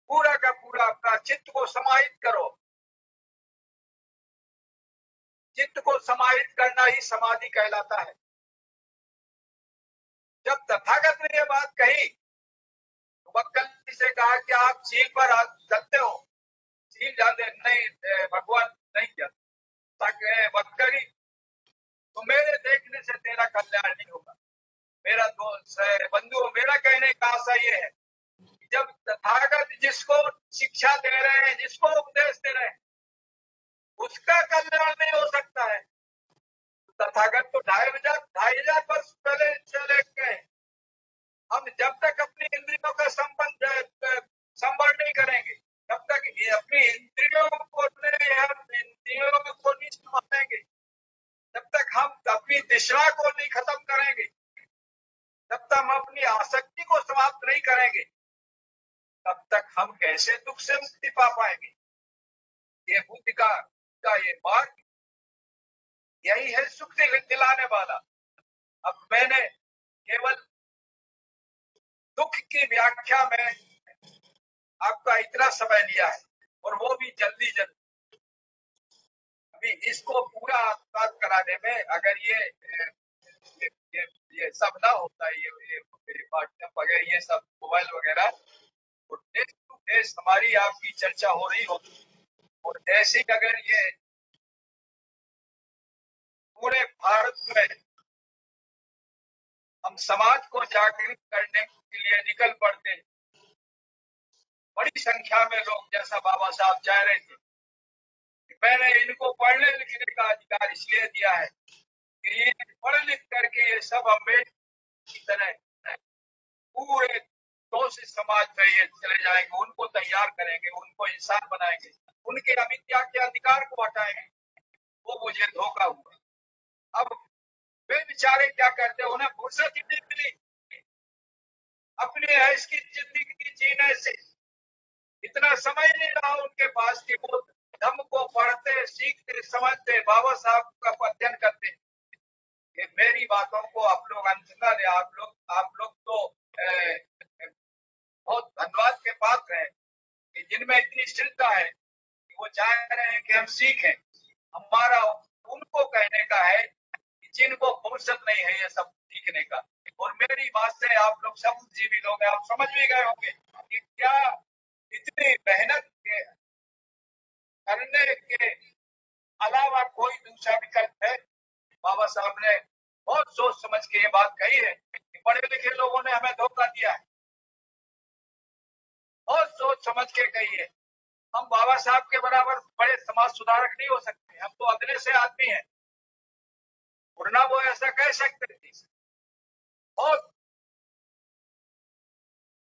पूरा का पूरा अपना चित्त को समाहित करो, चित्त को समाहित करना ही समाधि कहलाता है। जब तथागत ने ये बात कही, तो वक्कली से कहा कि आप शील पर चलते हो, शील जाते नहीं, भगवान नहीं जाते। वक्कली, तो मेरे देखने से तेरा कल्याण नहीं होगा। मेरा दोस्त है, बंधु, मेरा कहने का आशा ये है, जब तथागत जिसको शिक्षा दे रहे हैं, जिसको उपदेश दे रहे हैं, उसका कल्याण नहीं हो सकता है। तथागत तो 2500 वर्ष पहले चले गए। हम जब तक अपनी इंद्रियों का संवरण नहीं करेंगे, तब तक अपनी इंद्रियों को नहीं संभालेंगे, जब तक हम अपनी दिशा को नहीं खत्म करेंगे, जब तक हम अपनी आसक्ति को समाप्त नहीं करेंगे, तब तक हम कैसे दुख से मुक्ति पा पाएंगे? ये बुद्ध का ये मार्ग, यही है सुख दिलाने वाला। अब मैंने केवल दुख की व्याख्या में आपका इतना समय लिया है, और वो भी जल्दी। अभी इसको पूरा आत्मसात कराने में अगर ये सब ना होता, ये व्हाट्सएप वगैरह, ये सब मोबाइल वगैरह, तो देश टू देश हमारी आपकी चर्चा हो रही होती। और ऐसे ही अगर ये पूरे भारत में हम समाज को जागृत करने के लिए निकल पड़ते, बड़ी संख्या में लोग, जैसा बाबा साहब चाह रहे थे, मैंने इनको पढ़ने लिखने का अधिकार इसलिए दिया है कि ये पढ़ लिख करके ये सब अम्बेडकर की तरह पूरे से समाज में ये चले जाएंगे, उनको तैयार करेंगे, उनको इंसान बनाएंगे, उनके अविद्या के अधिकार को हटाएंगे। वो मुझे धोखा हुआ। अब वे बेचारे क्या करते, उन्हें फुर्सत ही नहीं मिली अपनी ऐश की जिंदगी जीने से। इतना समय नहीं रहा उनके पास कि वो धम्म को पढ़ते, सीखते, समझते, बाबा साहब का अध्ययन करते। ये मेरी बातों को आप लोग अनसुना ले, आप लोग तो बहुत धन्यवाद के पात्र हैं कि जिनमें इतनी श्रद्धा है कि वो चाह रहे हैं कि हम सीखें। हमारा उनको कहने का है कि जिनको फुर्सत नहीं है ये सब सीखने का। और मेरी बात से आप लोग सब बुद्धिजीवी लोग हैं, आप समझ भी गए होंगे कि क्या इतनी मेहनत के करने के अलावा कोई दूसरा विकल्प है। बाबा साहब ने बहुत सोच समझ के ये बात कही है कि पढ़े लिखे लोगों ने हमें धोखा दिया है, बहुत सोच समझ के कही है। हम बाबा साहब के बराबर बड़े समाज सुधारक नहीं हो सकते, हम तो अगले से आदमी हैं, वरना वो ऐसा कह सकते थे। बहुत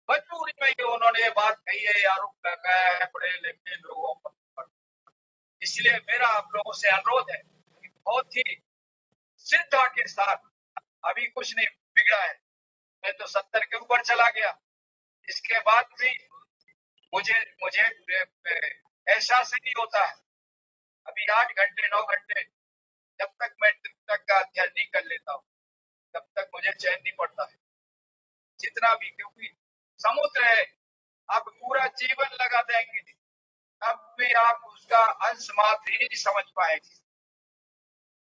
मजबूरी में ही उन्होंने ये बात कही है, आरोप लगाया है पढ़े लिखे लोगों पर। इसलिए मेरा आप लोगों से अनुरोध है कि बहुत ही श्रद्धा के साथ, अभी कुछ नहीं बिगड़ा है, मैं तो 70 के ऊपर चला गया, इसके बाद भी मुझे एहसास नहीं होता है। अभी 8 घंटे 9 घंटे जब तक मैं तक का अध्ययन नहीं कर लेता हूँ तब तक मुझे चैन नहीं पड़ता है, जितना भी, क्योंकि समुद्र है, आप पूरा जीवन लगा देंगे तब भी आप उसका अंश मात्र ही नहीं समझ पाएंगे।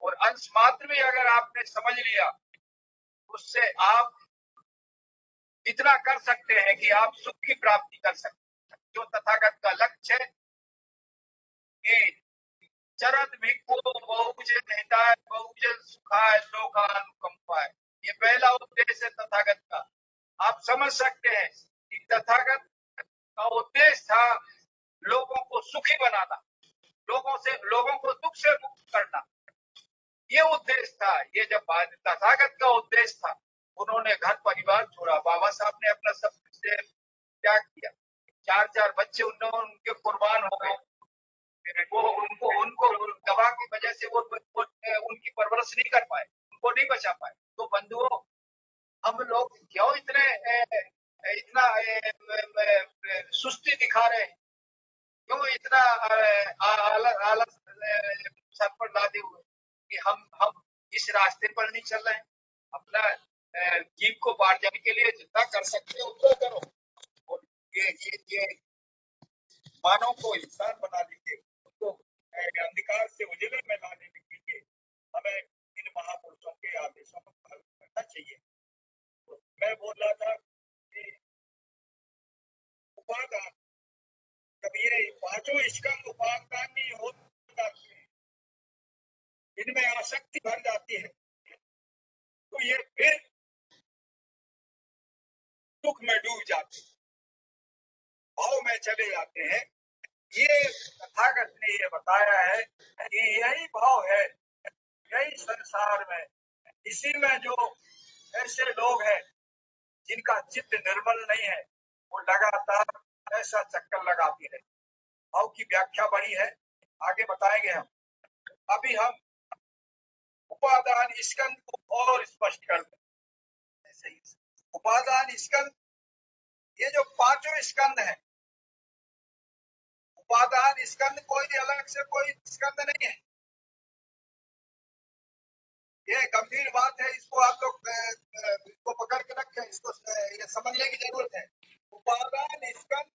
और अंश मात्र भी अगर आपने समझ लिया, उससे आप इतना कर सकते हैं कि आप सुख की प्राप्ति कर सकते हैं। जो तथागत का लक्ष्य है कि चरत भिक्खु बहुजन हिताय बहुजन सुखाय लोकानुकंपाय, ये पहला उद्देश्य है तथागत का। आप समझ सकते हैं कि तथागत का उद्देश्य था लोगों को सुखी बनाना, लोगों को दुख से मुक्त करना, ये उद्देश्य था। ये जब तथागत का उद्देश्य था, उन्होंने घर परिवार छोड़ा। बाबा साहब ने अपना सब कुछ त्याग किया, 4 बच्चे उनके कुर्बान हो गए। वो उनको दवा की वजह से वो उनकी परवरिश नहीं कर पाए, उनको नहीं बचा पाए। तो बंधुओं, हम लोग क्यों इतना सुस्ती दिखा रहे हैं, क्यों इतना आलस सर पर लादे हुए कि हम इस रास्ते पर नहीं चल रहे हैं। अपना जीव को पार्जन के लिए जितना कर सकते हो उतना करो, और ये मानव को इंसान बना लीजिए, उनको अंधकार से उजले में लाने के लिए हमें इन महापुरुषों के आदेशों का पालन करना चाहिए। तो मैं बोल रहा था कि उपादान, जब ये पांचों स्कंद उपादान नहीं हो जाते हैं, इनमें आसक्ति भर जाती है, तो ये फिर दुख में डूब जाते, भाव में चले जाते हैं। ये तथागत ने ये बताया है कि यही भाव है, यही संसार में, इसी में जो ऐसे लोग हैं जिनका चित्त निर्मल नहीं है, वो लगातार ऐसा चक्कर लगाती है। भाव की व्याख्या बड़ी है, आगे बताएंगे हम। अभी हम उपादान स्कंद को और स्पष्ट कर दें। उपादान स्कंद, ये जो पांचों स्कंद है, उपादान स्कंद कोई अलग से कोई स्कंद नहीं है। ये गंभीर बात है, इसको आप लोग इसको पकड़ के रखें, इसको ये समझने की जरूरत है। उपादान स्कंद,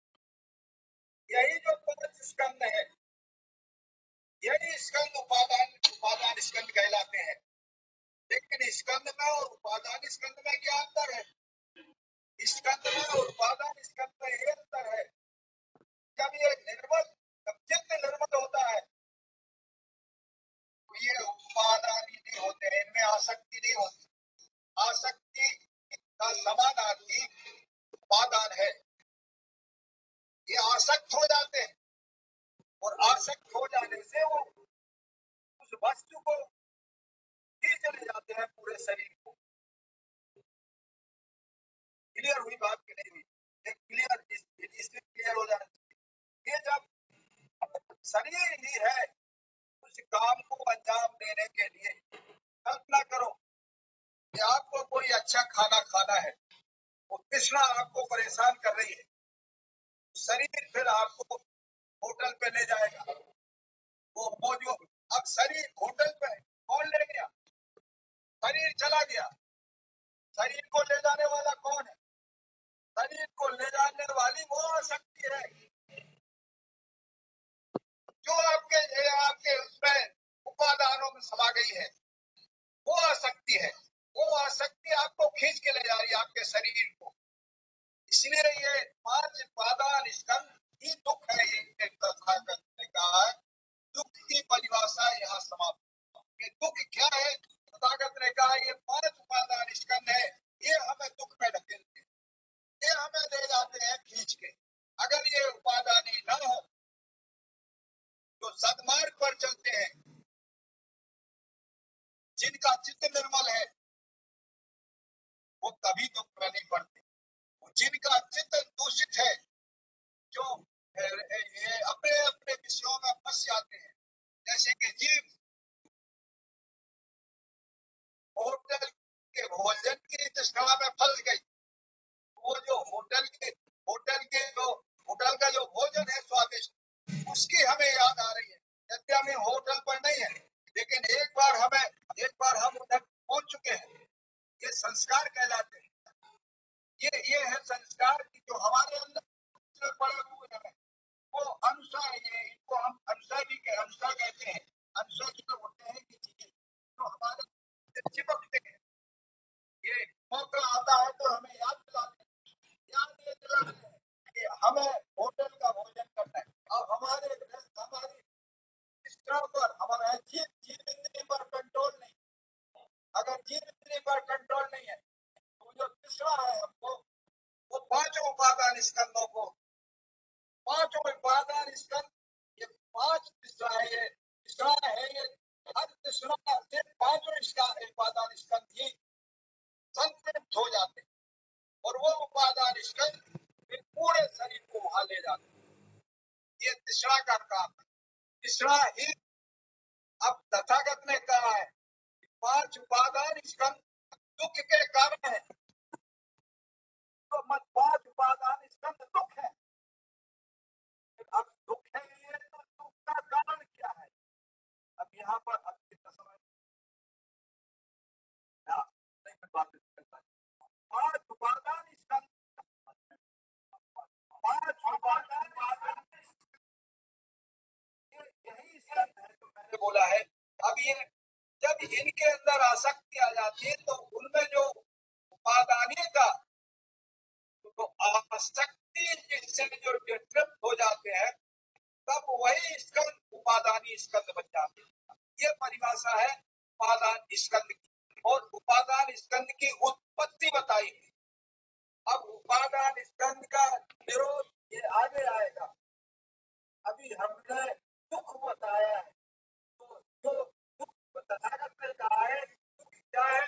यही जो 5 स्कंद है, यही स्कंद उपादान स्कंद कहलाते हैं। लेकिन स्कंद में और उपादान स्कंद में क्या अंतर है? स्कंद में और उपादान स्कंद में ये अंतर है, जब ये जब चित्त निर्मल होता है तो ये उपादान ही नहीं होते, इनमें आसक्ति नहीं होती। आसक्ति का समानार्थी उपादान है। ये आसक्त हो जाते हैं और आसक्त हो जाने से वो उस वस्तु को चले जाते हैं, पूरे शरीर को। क्लियर हुई बात की नहीं हुई? क्लियर, इसलिए क्लियर हो जाना चाहिए। ये जब शरीर ही है उस काम को अंजाम देने के लिए, कल्पना करो कि आपको कोई अच्छा खाना खाना है, वो तृष्णा आपको परेशान कर रही है, शरीर फिर आपको होटल पे ले जाएगा। वो जो अब शरीर होटल पे कौन ले गया? शरीर चला गया। शरीर को ले जाने वाला कौन है? शरीर को ले जाने वाली वो आसक्ति है जो आपके उसमें उपादानों में समा गई है। वो आसक्ति है, वो आसक्ति आपको खींच के ले जा रही है आपके शरीर को। इसलिए ये 5 उपादान स्कंद ही दुख है। ये तथागत ने कहा है, दुख की परिभाषा यहाँ समाप्त। ये दुख क्या है? तथागत ने कहा ये 5 उपादान स्कंद है, ये हमें दुख में ढकेलते हैं, ये हमें ले जाते हैं खींच के। अगर ये उपादानी न हो तो सदमार्ग पर चलते हैं, जिनका चित्त निर्मल है वो कभी दुख में नहीं पड़ते। जिनका चित्त दूषित है, जो अपने अपने विषयों में फंस जाते हैं, जैसे कि जीव होटल के भोजन की तृष्णा में फंस गई। वो जो होटल का जो भोजन है स्वादिष्ट, उसकी हमें याद आ रही है। यद्यपि हम होटल पर नहीं है, लेकिन एक बार हम उधर पहुंच चुके हैं। ये संस्कार कहलाते हैं। ये है संस्कार की जो हमारे अंदर पड़े हुए हैं। वो अनुसार, ये इनको हम अनुसार कहते हैं। अनुसार जो होते हैं कि चीजें तो हमारे चिपकते हैं। ये मौका आता है तो हमें याद दिलाते हैं कि हमें होटल का भोजन करना है। अब हमारी इच्छा पर, हमारा जीव इंद्रिय पर कंट्रोल नहीं। अगर जीव इंद्रिय पर कंट्रोल नहीं है तो जो तृष्णा है हमको, वो 5 उपादान स्कंदों को, 5 उपादान स्कंद, ये 5 तृष्णा है। ये तृष्णा है, ये हर तृष्णा से 5 उपादान स्कंद ही संतृप्त हो जाते और वो उपादान स्कंद फिर पूरे शरीर को वहां ले जाते। ये तृष्णा का काम है। तृष्णा ही, अब तथागत ने कहा है 5 उपादान स्कंद दुख के कारण है, तो 5 उपादान स्कंद दुख है। अब दुख है ये, तो दुख का कारण क्या है? अब यहाँ पर कितना समय 5 उपादान स्कंद, 5 उपादान, यही स्कंद है जो मैंने बोला है। अब ये जब इनके अंदर आसक्ति आ जाती है तो उनमें जो उपादानी का तो आसक्ति जिससे जो तृप्त हो जाते हैं, तब वही स्कंद उपादानी स्कंद बन जाते हैं। ये परिभाषा है उपादान स्कंद की, और उपादान स्कंद की उत्पत्ति बताई है। अब उपादान स्कंद का विरोध ये आगे आएगा। अभी हमने दुख बताया है, तो जो दुख तथागत ने कहा है, दुख क्या है?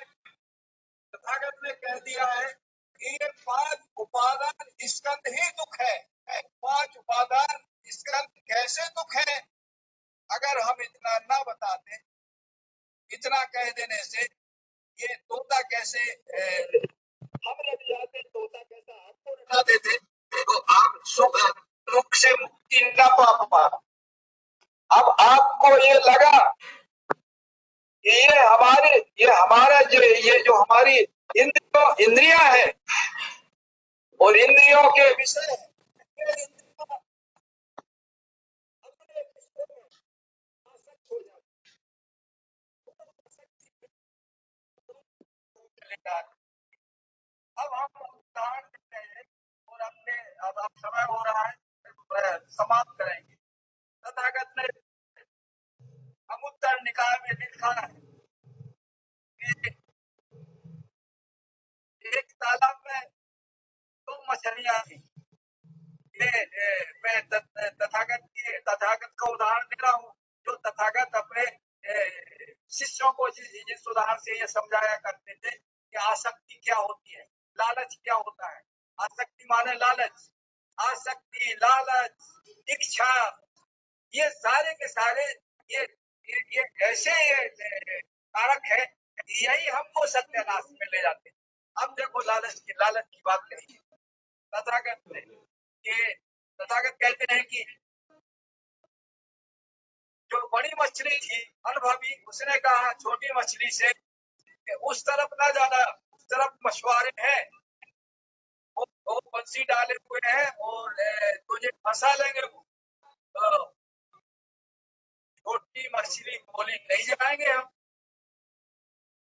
तथागत ने कह दिया है कि ये 5 उपादान स्कंद ही दुख है। 5 उपादान स्कंद कैसे दुख है? अगर हम इतना ना बताते, इतना कह देने से ये तोता कैसे हम रख जाते, तोता कैसा आपको रखा देते तो आप दुख से मुक्ति न पा पा। अब आपको ये लगा कि ये हमारा जो हमारी इंद्रियां है और इंद्रियों के विषय डाल। अब हम उदाहरण देते हैं और अपने अब समय हो रहा है, समाप्त करेंगे। तथागत ने अमुत्तर निकाय में लिखा है कि एक तालाब में दो मछलियां थी। मैं तथागत का उदाहरण दे रहा हूँ, जो तथागत अपने शिष्यों को जिस उदाहरण से ये समझाया करते थे कि आसक्ति क्या होती है, लालच क्या होता है। आसक्ति माने लालच, आसक्ति, लालच, इच्छा, ये सारे के सारे ये ऐसे कारक है, यही हमको सत्यानाश में ले जाते हैं। अब देखो लालच की बात कही तथागत ने, कि तथागत कहते हैं कि जो बड़ी मछली थी अनुभवी, उसने कहा छोटी मछली से कि उस तरफ ना जाना, उस तरफ मछुआरे हैं, वो बंसी डाले हुए हैं और तुझे फंसा लेंगे। वो छोटी मछली बोली नहीं जाएंगे हम।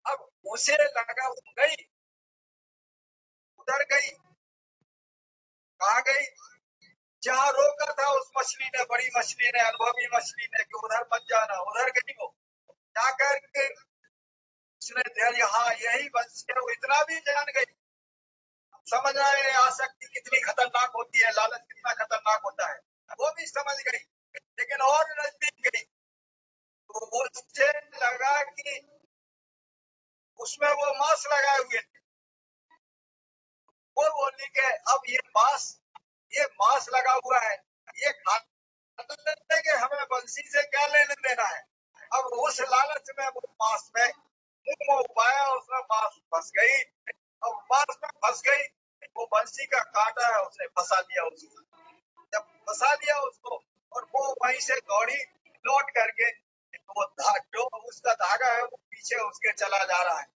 अब उसे लगा वो गई, उधर गई, कहाँ गई, जहाँ रोका था उस मछली ने, बड़ी मछली ने, अनुभवी मछली ने, कि उधर मत जाना, उधर गई। वो जाकर के उसने ध्यान, हाँ यही बंसी है, वो इतना भी जान गई। समझ रहे हैं आसक्ति कितनी खतरनाक होती है, लालच कितना खतरनाक होता है, वो भी समझ गई। लेकिन और नजदीक गई तो उससे लगा कि उसमें वो मांस लगाए हुए थे। वो बोली कि अब ये मांस लगा हुआ है, ये खाने के हमें बंसी से क्या लेने देना है। अब उस लालच में वो मांस में मुंह पाया, उसमें मांस फंस गई। अब मांस में फंस गई, वो बंसी का कांटा है, उसने फंसा लिया उसको। जब फंसा लिया उसको और वो वहीं से दौड़ी लौट करके, तो वो जो उसका धागा है वो पीछे उसके चला जा रहा है।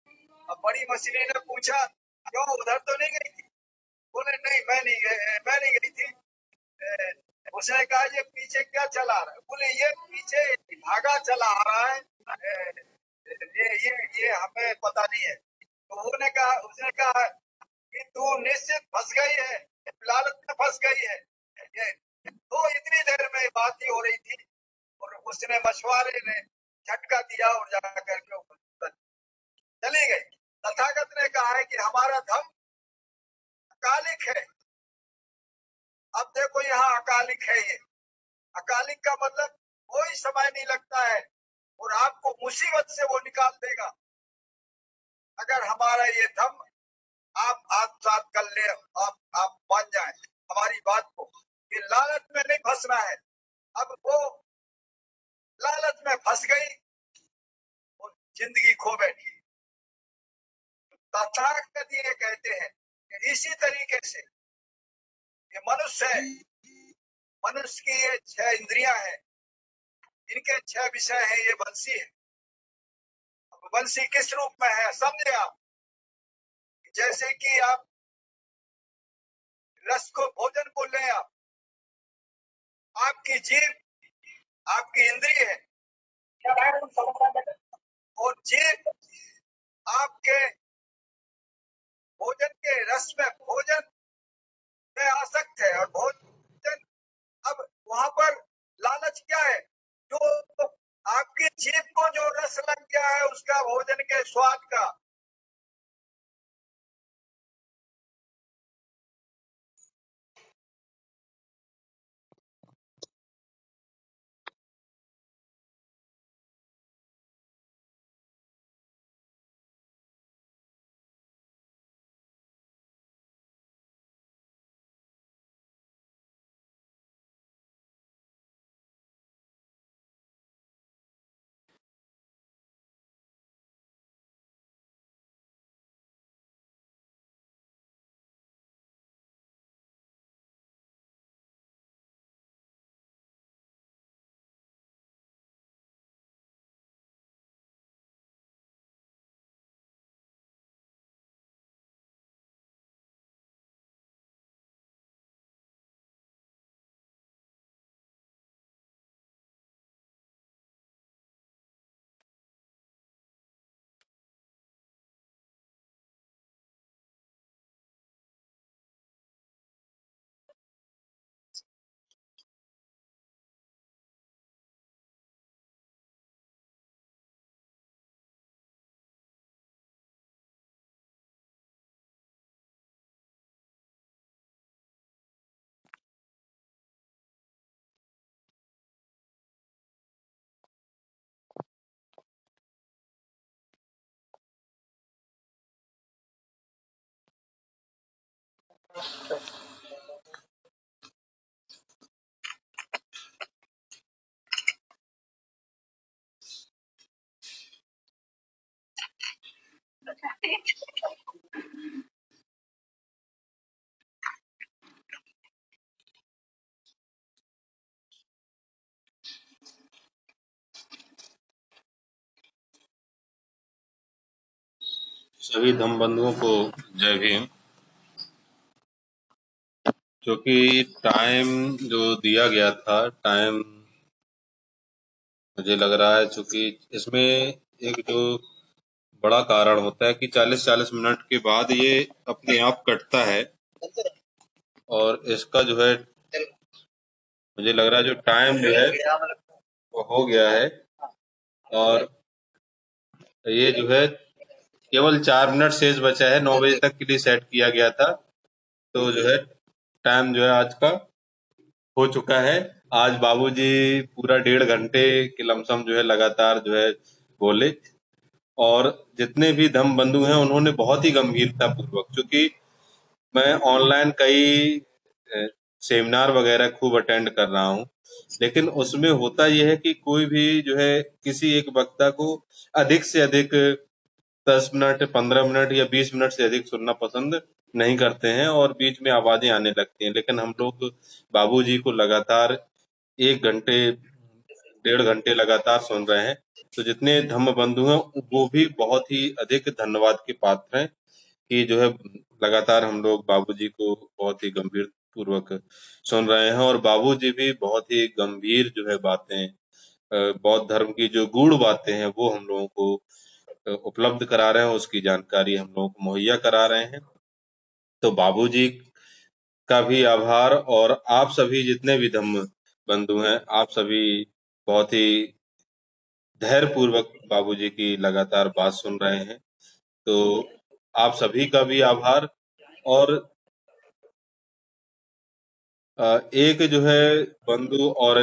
अब बड़ी मछली ने पूछा क्यों, उधर तो नहीं गई थी। बोले नहीं, मैं नहीं गई थी। उसने कहा ये पीछे क्या चला रहा है। बोले ये पीछे धागा चला आ रहा है, ये हमें पता नहीं है। तो उसने कहा कि तू निश्चित फंस गई है, लालच में फंस गई है। ये तो इतनी देर में बात ही हो रही थी और उसने मछुआरे ने झटका दिया और जाकर के ऊपर चली गई। तथागत ने कहा है कि हमारा धर्म अकालिक है। अब देखो यहाँ अकालिक है, ये अकालिक का मतलब कोई समय नहीं लगता है और आपको मुसीबत से वो निकाल देगा। अगर हमारा ये धर्म आप आत्मसात कर ले, आप मान जाए हमारी बात को, कि लालच में नहीं फंसना है। अब वो लालच में फंस गई और जिंदगी खो बैठी। तथागत ये कहते हैं कि इसी तरीके से ये मनुष्य है, मनुष्य की ये 6 इंद्रियां हैं, इनके 6 विषय हैं, ये बंसी है। बंसी किस रूप में है समझे आप, जैसे कि आप रस को भोजन को लें, आप आपकी जीभ आपकी इंद्रिय है, और जीभ आपके भोजन के रस में, भोजन में आसक्त है। और भोजन, अब वहां पर लालच क्या है, जो आपकी जीभ को जो रस लग गया है उसका, भोजन के स्वाद का, सभी धम बंधुओं को जय भीम। क्योंकि टाइम जो दिया गया था, टाइम मुझे लग रहा है, चूंकि इसमें एक जो बड़ा कारण होता है कि 40-40 मिनट के बाद ये अपने आप कटता है, और इसका जो है मुझे लग रहा है जो टाइम जो है वो हो गया है, और ये जो है केवल 4 मिनट शेष बचा है। 9 बजे तक के लिए सेट किया गया था, तो जो है टाइम जो है आज का हो चुका है। आज बाबूजी पूरा 1.5 घंटे के लमसम जो है लगातार जो है बोले, और जितने भी धम बंधु हैं उन्होंने बहुत ही गंभीरता पूर्वक, क्योंकि मैं ऑनलाइन कई अ, सेमिनार वगैरह खूब अटेंड कर रहा हूँ, लेकिन उसमें होता यह है कि कोई भी जो है किसी एक वक्ता को अधिक से अधिक 10 मिनट, 15 मिनट या 20 मिनट से अधिक सुनना पसंद नहीं करते हैं, और बीच में आवाजें आने लगती हैं। लेकिन हम लोग बाबूजी को लगातार 1 घंटे, 1.5 घंटे लगातार सुन रहे हैं। तो जितने धम्म बंधु हैं वो भी बहुत ही अधिक धन्यवाद के पात्र हैं कि जो है लगातार हम लोग बाबूजी को बहुत ही गंभीर पूर्वक सुन रहे हैं, और बाबूजी भी बहुत ही गंभीर जो है बातें, बौद्ध धर्म की जो गूढ़ बातें हैं वो हम लोगों को उपलब्ध करा रहे हैं, उसकी जानकारी हम लोगों को मुहैया करा रहे हैं। तो बाबूजी का भी आभार, और आप सभी जितने भी धम्म बंधु हैं, आप सभी बहुत ही धैर्य पूर्वक बाबूजी की लगातार बात सुन रहे हैं। तो आप सभी का भी आभार। और एक जो है बंधु और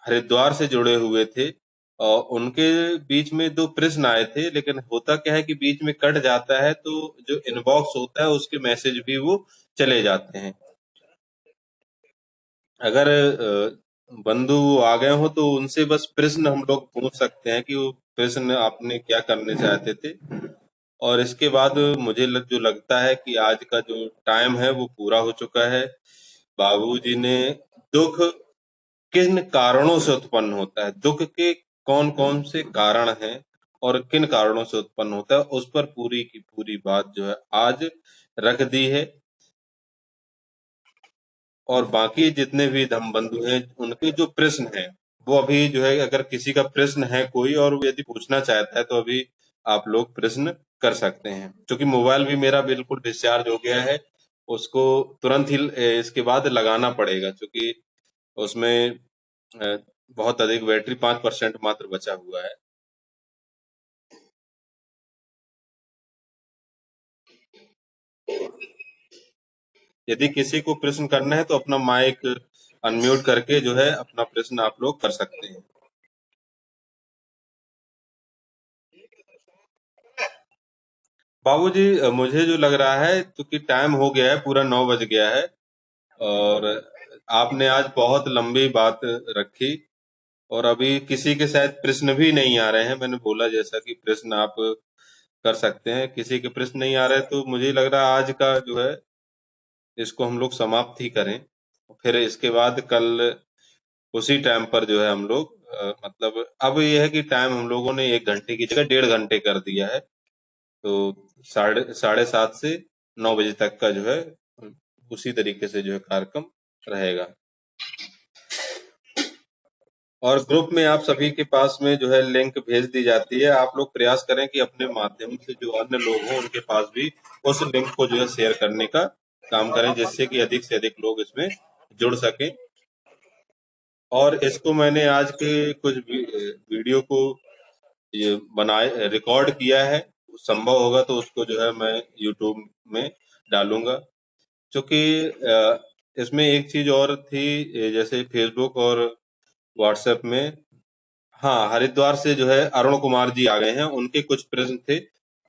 हरिद्वार से जुड़े हुए थे, और उनके बीच में 2 प्रश्न आए थे, लेकिन होता क्या है कि बीच में कट जाता है, तो जो इनबॉक्स होता है उसके मैसेज भी वो चले जाते हैं। अगर बंधु आ गए हो तो उनसे बस प्रश्न हम लोग पूछ सकते हैं कि वो प्रश्न आपने क्या करने चाहते थे। और इसके बाद जो लगता है कि आज का जो टाइम है वो पूरा हो चुका है। बाबूजी ने दुख किन कारणों से उत्पन्न होता है, दुख के कौन कौन से कारण हैं और किन कारणों से उत्पन्न होता है, उस पर पूरी की पूरी बात जो है आज रख दी है। और बाकी जितने भी धम बंधु हैं उनके जो प्रश्न हैं वो अभी जो है, अगर किसी का प्रश्न है कोई और वो यदि पूछना चाहता है तो अभी आप लोग प्रश्न कर सकते हैं। क्योंकि मोबाइल भी मेरा बिल्कुल डिस्चार्ज हो गया है, उसको तुरंत ही इसके बाद लगाना पड़ेगा, क्योंकि उसमें अ, बहुत अधिक बैटरी 5% मात्र बचा हुआ है। यदि किसी को प्रश्न करना है तो अपना माइक अनम्यूट करके जो है अपना प्रश्न आप लोग कर सकते हैं। बाबूजी, मुझे जो लग रहा है, क्योंकि टाइम हो गया है, पूरा 9 बज गया है, और आपने आज बहुत लंबी बात रखी, और अभी किसी के शायद प्रश्न भी नहीं आ रहे हैं। मैंने बोला जैसा कि प्रश्न आप कर सकते हैं, किसी के प्रश्न नहीं आ रहे, तो मुझे लग रहा है आज का जो है इसको हम लोग समाप्त ही करें। फिर इसके बाद कल उसी टाइम पर जो है हम लोग मतलब अब ये है कि टाइम हम लोगों ने 1 घंटे की जगह 1.5 घंटे कर दिया है। तो साढ़े साढ़े 7 से 9 बजे तक का जो है उसी तरीके से जो है कार्यक्रम रहेगा। और ग्रुप में आप सभी के पास में जो है लिंक भेज दी जाती है। आप लोग प्रयास करें कि अपने माध्यम से जो अन्य लोग हों उनके पास भी उस लिंक को जो है शेयर करने का काम करें, जिससे कि अधिक से अधिक लोग इसमें जुड़ सकें। और इसको मैंने आज के कुछ वीडियो को ये बनाए रिकॉर्ड किया है, संभव होगा तो उसको जो है मैं यूट्यूब में डालूंगा। क्योंकि इसमें एक चीज और थी, जैसे फेसबुक और व्हाट्सएप में, हाँ, हरिद्वार से जो है अरुण कुमार जी आ गए हैं, उनके कुछ प्रश्न थे।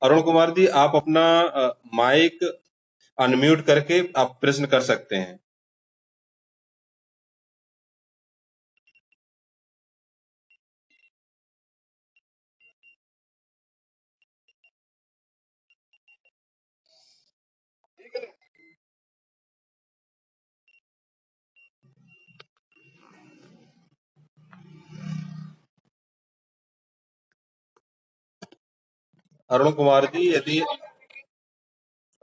अरुण कुमार जी, आप अपना माइक अनम्यूट करके आप प्रश्न कर सकते हैं। ठीक है। अरुण कुमार जी, यदि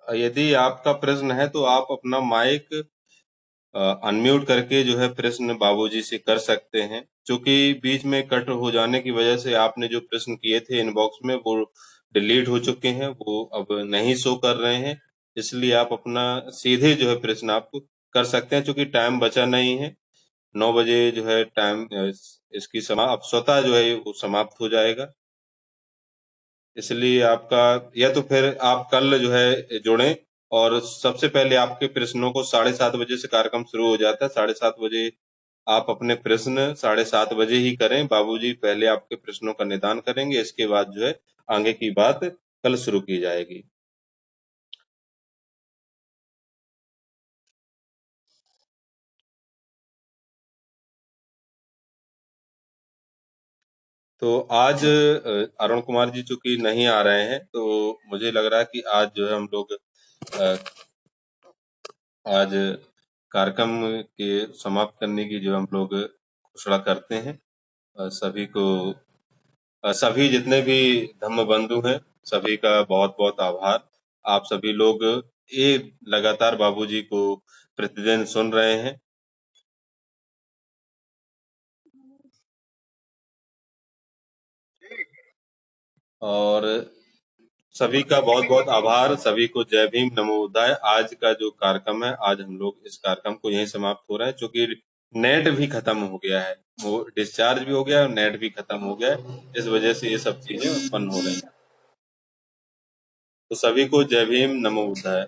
यदि आपका प्रश्न है तो आप अपना माइक अनम्यूट करके जो है प्रश्न बाबूजी से कर सकते हैं। क्योंकि बीच में कट हो जाने की वजह से आपने जो प्रश्न किए थे इनबॉक्स में वो डिलीट हो चुके हैं, वो अब नहीं शो कर रहे हैं। इसलिए आप अपना सीधे जो है प्रश्न आप कर सकते हैं। क्योंकि टाइम बचा नहीं है, 9 बजे जो है टाइम इसकी अब स्वतः जो है वो समाप्त हो जाएगा। इसलिए आपका, या तो फिर आप कल जो है जुड़ें, और सबसे पहले आपके प्रश्नों को 7:30 बजे से कार्यक्रम शुरू हो जाता है। 7:30 बजे आप अपने प्रश्न 7:30 बजे ही करें। बाबूजी पहले आपके प्रश्नों का निदान करेंगे, इसके बाद जो है आगे की बात कल शुरू की जाएगी। तो आज अरुण कुमार जी चूंकि नहीं आ रहे हैं, तो मुझे लग रहा है कि आज जो है हम लोग आज कार्यक्रम के समाप्त करने की जो हम लोग घोषणा करते हैं। सभी को, सभी जितने भी धम्म बंधु हैं, सभी का बहुत बहुत आभार। आप सभी लोग ये लगातार बाबूजी को प्रतिदिन सुन रहे हैं, और सभी का बहुत बहुत आभार। सभी को जय भीम, नमो बुद्धाय। आज का जो कार्यक्रम है, आज हम लोग इस कार्यक्रम को यहीं समाप्त हो रहा है, क्योंकि नेट भी खत्म हो गया है, वो डिस्चार्ज भी हो गया और नेट भी खत्म हो गया है। इस वजह से ये सब चीजें उत्पन्न हो रही हैं। तो सभी को जय भीम, नमो बुद्धाय।